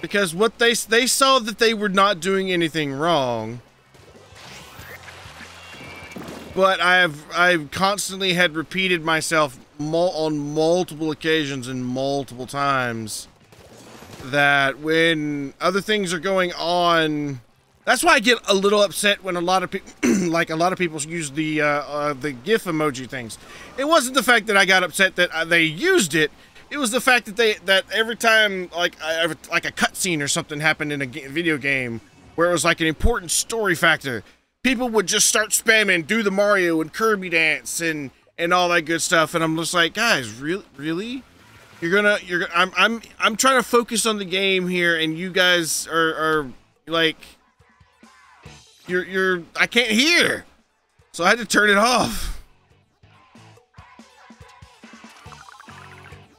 Because what they saw that they were not doing anything wrong. But I've constantly had repeated myself on multiple occasions and multiple times that when other things are going on, that's why I get a little upset when a lot of people, like a lot of people use the GIF emoji things. It wasn't the fact that I got upset that they used it. It was the fact that every time like a cutscene or something happened in a video game where it was like an important story factor, people would just start spamming, do the Mario and Kirby dance and all that good stuff, and I'm just like, guys, really? I'm trying to focus on the game here, and you guys are like, I can't hear, so I had to turn it off.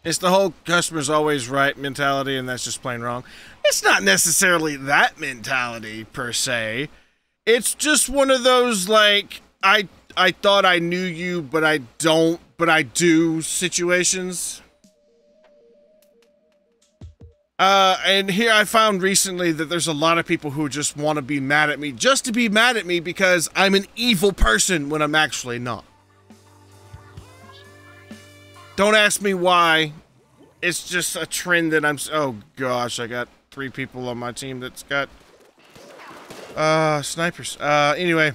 It's the whole customer's always right mentality, and that's just plain wrong. It's not necessarily that mentality per se. It's just one of those like I thought I knew you, but I don't, but I do situations. And here I found recently that there's a lot of people who just want to be mad at me just to be mad at me because I'm an evil person when I'm actually not. Don't ask me why. It's just a trend that oh gosh, I got 3 people on my team that's got snipers. Anyway.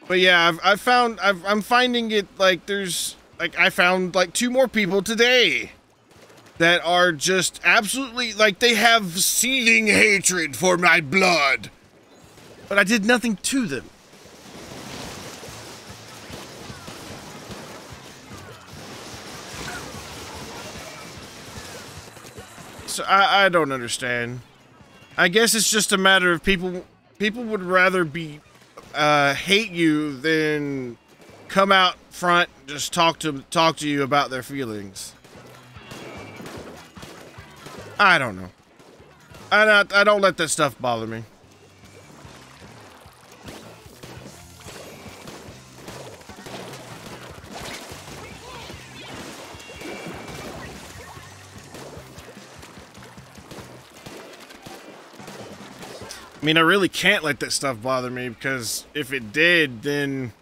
But yeah, I'm finding it like there's like I found like 2 more people today that are just absolutely like they have seething hatred for my blood. But I did nothing to them. So I don't understand. I guess it's just a matter of people would rather be hate you than come out front and just talk to you about their feelings. I don't know. I don't let that stuff bother me. I mean, I really can't let that stuff bother me, because if it did, then...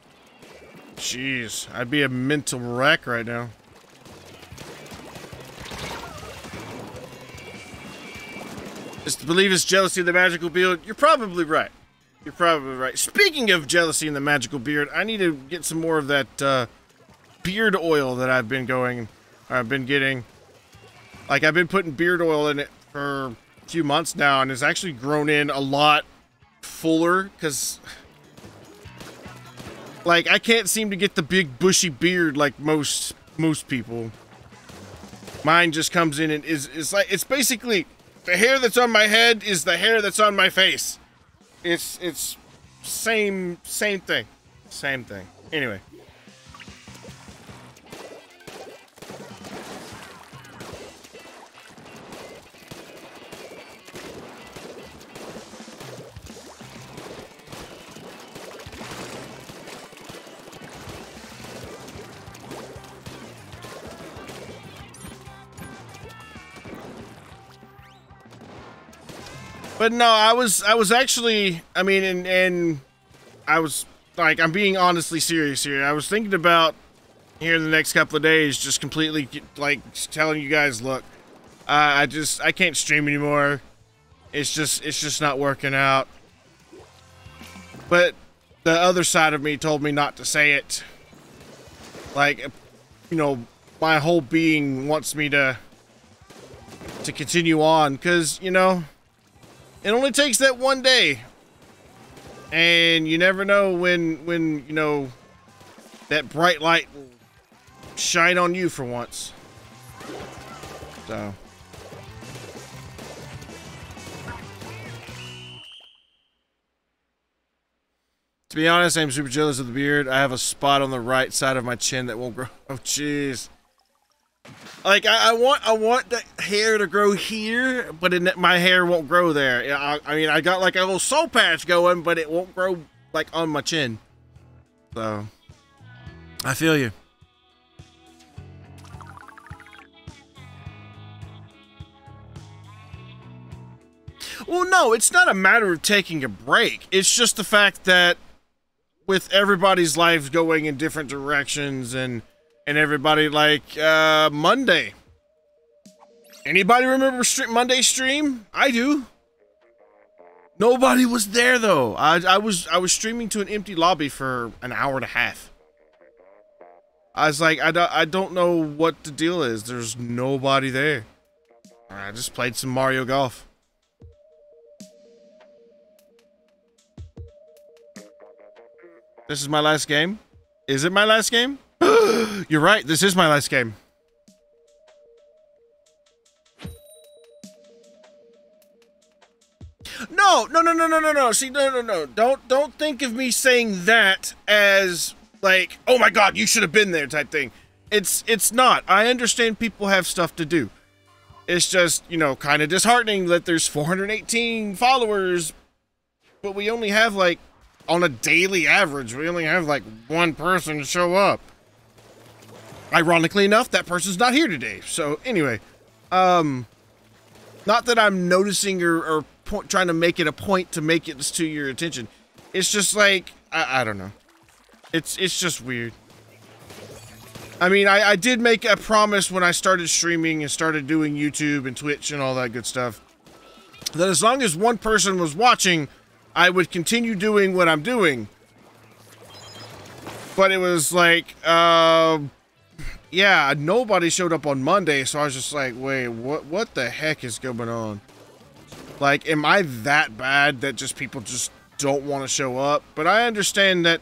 Jeez, I'd be a mental wreck right now. Just to believe it's jealousy of the magical beard. You're probably right. You're probably right. Speaking of jealousy and the magical beard, I need to get some more of that beard oil that I've been getting. Like, I've been putting beard oil in it for few months now, and it's actually grown in a lot fuller, because like I can't seem to get the big bushy beard like most people. Mine just comes in and is like, it's basically the hair that's on my head is the hair that's on my face. It's same thing. Anyway. But no, I was actually, I mean, and I was, like, I'm being honestly serious here. I was thinking about, here in the next couple of days, just completely, like, telling you guys, look, I can't stream anymore. It's just not working out. But the other side of me told me not to say it. Like, you know, my whole being wants me to continue on, because, you know, it only takes that one day, and you never know when you know, that bright light will shine on you for once. So. To be honest, I'm super jealous of the beard. I have a spot on the right side of my chin that won't grow. Oh, jeez. Like, I want the hair to grow here, but my hair won't grow there. I mean, I got like a little soul patch going, but it won't grow like on my chin. So, I feel you. Well, no, it's not a matter of taking a break. It's just the fact that with everybody's lives going in different directions and everybody, like, Monday. Anybody remember Monday stream? I do. Nobody was there, though. I was streaming to an empty lobby for an hour and a half. I was like, I don't know what the deal is. There's nobody there. I just played some Mario Golf. This is my last game? Is it my last game? You're right, this is my last game. No. See, no. Don't think of me saying that as like, oh my god, you should have been there type thing. It's not. I understand people have stuff to do. It's just, you know, kind of disheartening that there's 418 followers, but we only have, like, on a daily average, we only have like one person show up. Ironically enough, that person's not here today. So anyway, not that I'm noticing or trying to make it a point to make it to your attention. It's just like, I don't know. It's just weird. I mean, I did make a promise when I started streaming and started doing YouTube and Twitch and all that good stuff, that as long as one person was watching, I would continue doing what I'm doing. But it was like, yeah, nobody showed up on Monday, so I was just like, wait, what the heck is going on? Like, am I that bad that just people just don't want to show up? But I understand that,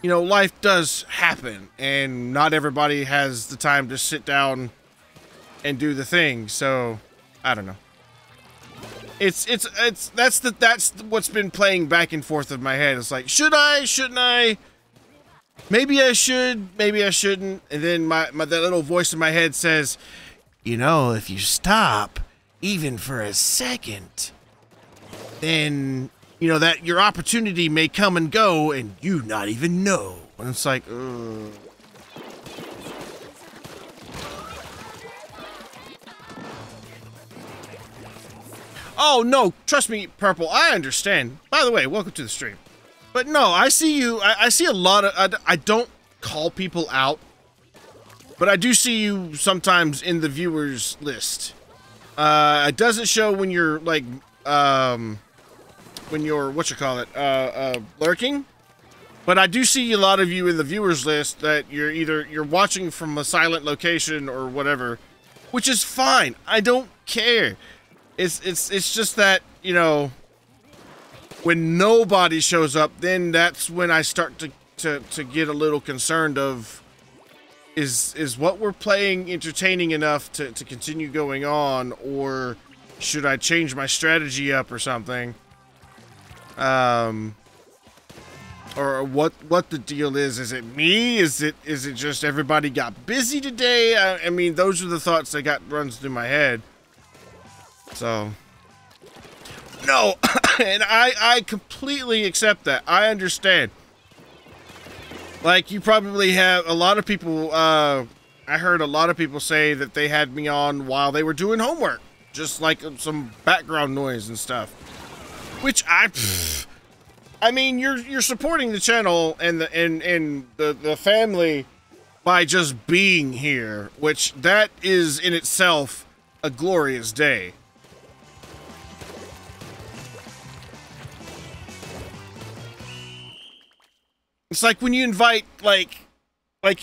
you know, life does happen, and not everybody has the time to sit down and do the thing, so I don't know. That's what's been playing back and forth in my head. It's like, should I? Shouldn't I? Maybe I should. Maybe I shouldn't. And then that little voice in my head says, you know, if you stop, even for a second, then, you know, that your opportunity may come and go and you not even know. And it's like, oh, no, trust me, Purple, I understand. By the way, welcome to the stream. But no, I see you, I see a lot of, I don't call people out, but I do see you sometimes in the viewers list. It doesn't show when you're, like, when you're, lurking. But I do see a lot of you in the viewers list that you're watching from a silent location or whatever, which is fine. I don't care. It's just that, you know, when nobody shows up, then that's when I start to get a little concerned of, is what we're playing entertaining enough to continue going on, or should I change my strategy up or something? Or what the deal is? Is it me? Is it just everybody got busy today? I mean, those are the thoughts that runs through my head. So, no, and I completely accept that. I understand. Like, you probably have a lot of people, I heard a lot of people say that they had me on while they were doing homework. Just like some background noise and stuff. Which I mean, you're supporting the channel and the family by just being here, which that is in itself a glorious day. It's like when you invite, like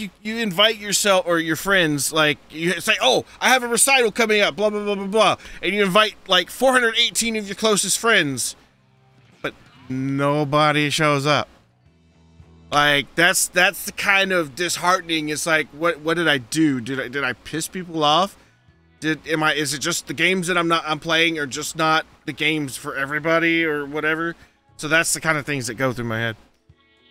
you invite yourself or your friends, like, you say, oh, I have a recital coming up, blah, blah, blah, blah, blah. And you invite, like, 418 of your closest friends, but nobody shows up. Like, that's the kind of disheartening. It's like, what did I do? Did I piss people off? Is it just the games that I'm playing are just not the games for everybody or whatever? So that's the kind of things that go through my head.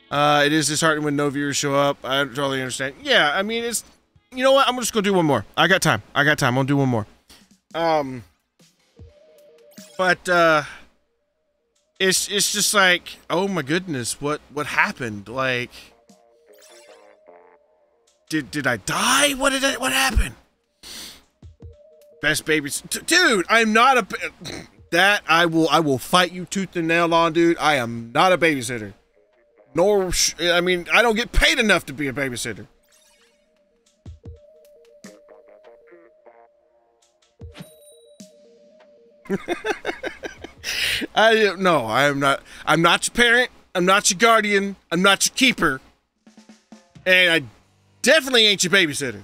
It is disheartening when no viewers show up. I totally understand. Yeah, I mean, it's... You know what? I'm just gonna do one more. I got time. I'm gonna do one more. It's just like, oh my goodness, what happened? Like... Did I die? What happened? Best babies... Dude, I'm not a... That, I will fight you tooth and nail on, dude. I am not a babysitter. Nor, I mean, I don't get paid enough to be a babysitter. No, I'm not your parent. I'm not your guardian. I'm not your keeper. And I definitely ain't your babysitter.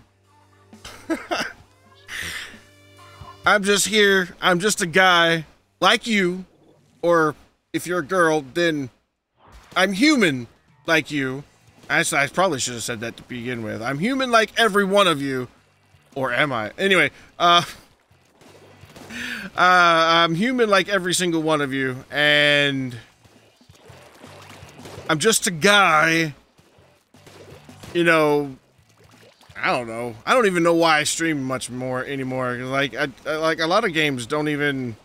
I'm just here. I'm just a guy like you. Or if you're a girl, then... I'm human like you. I probably should have said that to begin with. I'm human like every one of you. Or am I? Anyway, I'm human like every single one of you. And I'm just a guy. You know, I don't know. I don't even know why I stream much more anymore. Like, like a lot of games don't even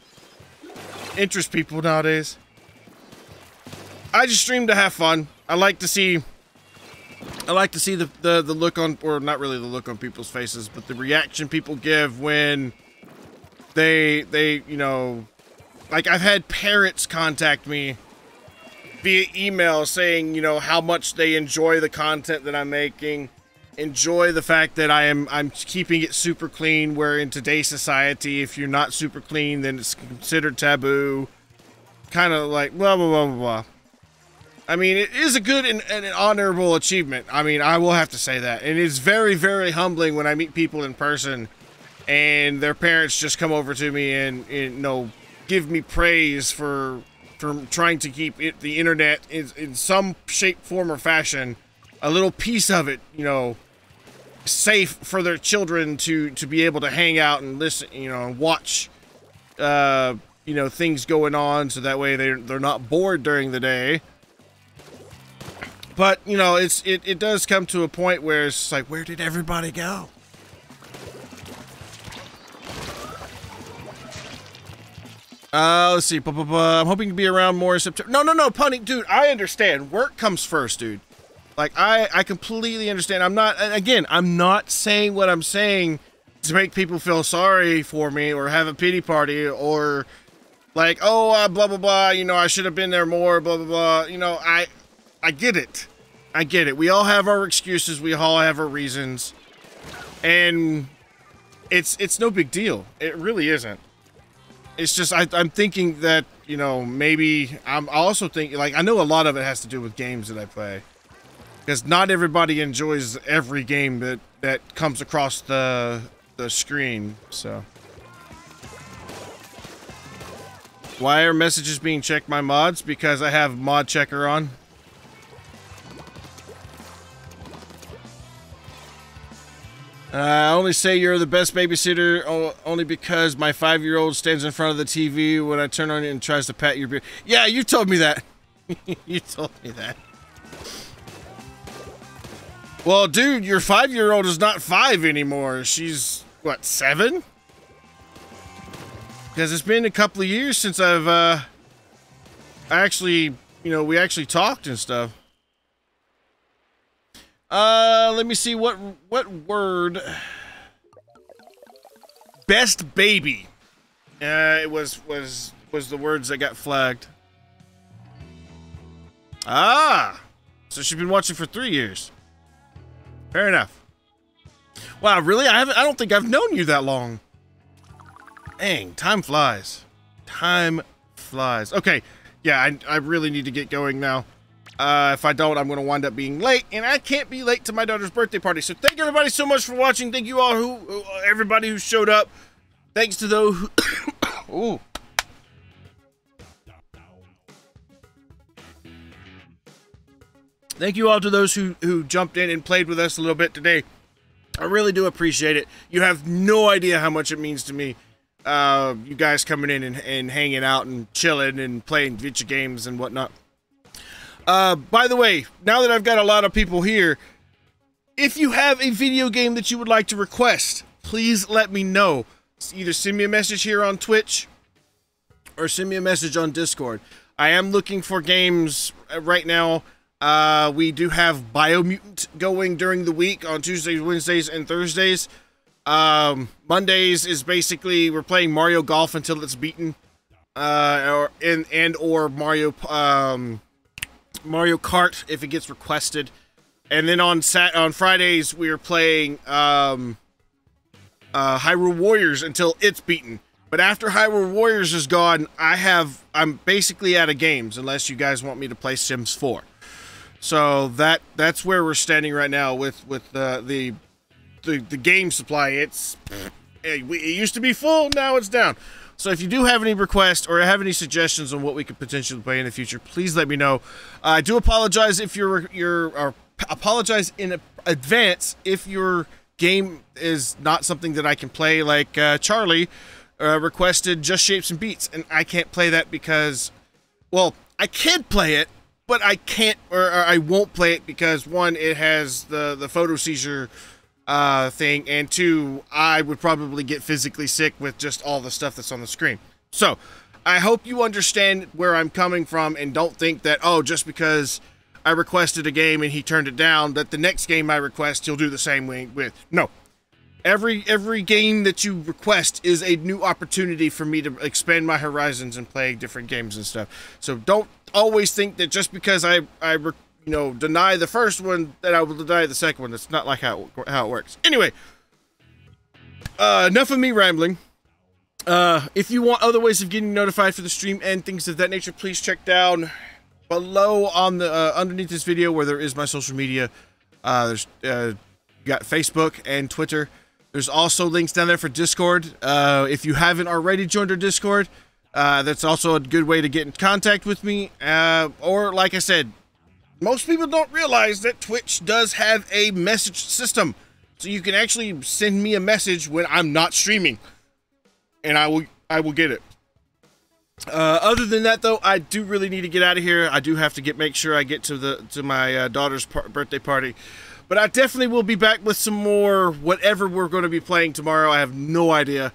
interest people nowadays. I just stream to have fun. I like to see the look on, or not really the look on people's faces, but the reaction people give when they you know, like, I've had parents contact me via email saying, you know, how much they enjoy the content that I'm making, enjoy the fact that I'm keeping it super clean, where in today's society, if you're not super clean, then it's considered taboo. Kind of like blah blah blah blah blah. I mean, it is a good and an honorable achievement. I mean, I will have to say that. And it's very, very humbling when I meet people in person and their parents just come over to me and you know, give me praise for trying to keep the internet in some shape, form, or fashion, a little piece of it, you know, safe for their children to be able to hang out and listen, you know, and watch, you know, things going on, so that way they're not bored during the day. But, you know, it does come to a point where it's like, where did everybody go? Let's see. I'm hoping to be around more in September. No, Punny, dude, I understand. Work comes first, dude. Like, I completely understand. I'm not saying what I'm saying to make people feel sorry for me or have a pity party or like, oh, blah, blah, blah, you know, I should have been there more, blah, blah, blah. You know, I get it. I get it. We all have our excuses. We all have our reasons. And it's no big deal. It really isn't. It's just, I'm thinking that, you know, maybe I'm also thinking, like, I know a lot of it has to do with games that I play. Because not everybody enjoys every game that comes across the screen, so. Why are messages being checked by mods? Because I have mod checker on. I only say you're the best babysitter only because my 5-year-old stands in front of the TV when I turn on it and tries to pat your beard. Yeah, you told me that. You told me that. Well, dude, your 5-year-old is not 5 anymore. She's, what, 7? Because it's been a couple of years since I've, actually, you know, we actually talked and stuff. Let me see what word. Best baby. It was the words that got flagged. Ah, so she's been watching for 3 years. Fair enough. Wow, really? I don't think I've known you that long. Dang, time flies. Time flies. Okay, yeah, I really need to get going now. If I don't, I'm going to wind up being late, and I can't be late to my daughter's birthday party. So thank everybody so much for watching. Thank you all everybody who showed up. Thanks to those who... Ooh. Thank you all to those who jumped in and played with us a little bit today. I really do appreciate it. You have no idea how much it means to me. You guys coming in and hanging out and chilling and playing video games and whatnot. By the way, now that I've got a lot of people here, if you have a video game that you would like to request, please let me know. Either send me a message here on Twitch or send me a message on Discord. I am looking for games right now. We do have Biomutant going during the week on Tuesdays, Wednesdays, and Thursdays. Mondays is basically we're playing Mario Golf until it's beaten, or Mario Kart if it gets requested, and then on Fridays we are playing Hyrule Warriors until it's beaten. But after Hyrule Warriors is gone, I'm basically out of games unless you guys want me to play Sims 4. So that's where we're standing right now with the game supply. It used to be full, now it's down. So if you do have any requests or have any suggestions on what we could potentially play in the future, please let me know. I do apologize if apologize in advance if your game is not something that I can play. Like Charlie requested Just Shapes and Beats, and I can't play that because, well, I can play it, but I can't, or I won't play it because, one, it has the photo seizure thing, and two, I would probably get physically sick with just all the stuff that's on the screen. So, I hope you understand where I'm coming from and don't think that, oh, just because I requested a game and he turned it down, that the next game I request, he'll do the same way with. No. Every game that you request is a new opportunity for me to expand my horizons and play different games and stuff. So don't always think that just because I deny the first one that I will deny the second one. That's not like how it works. Anyway, enough of me rambling. If you want other ways of getting notified for the stream and things of that nature, please check down below on the underneath this video where there is my social media. There's you got Facebook and Twitter. There's also links down there for Discord. If you haven't already joined our Discord, that's also a good way to get in contact with me. Or, like I said, most people don't realize that Twitch does have a message system. So you can actually send me a message when I'm not streaming. And I will get it. Other than that, though, I do really need to get out of here. I do have to make sure I get to my daughter's birthday party. But I definitely will be back with some more whatever we're going to be playing tomorrow. I have no idea.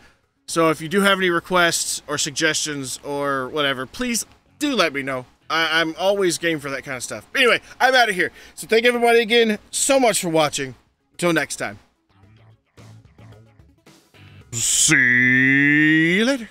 So if you do have any requests or suggestions or whatever, please do let me know. I'm always game for that kind of stuff. But anyway, I'm out of here. So thank everybody again so much for watching. Until next time. See you later.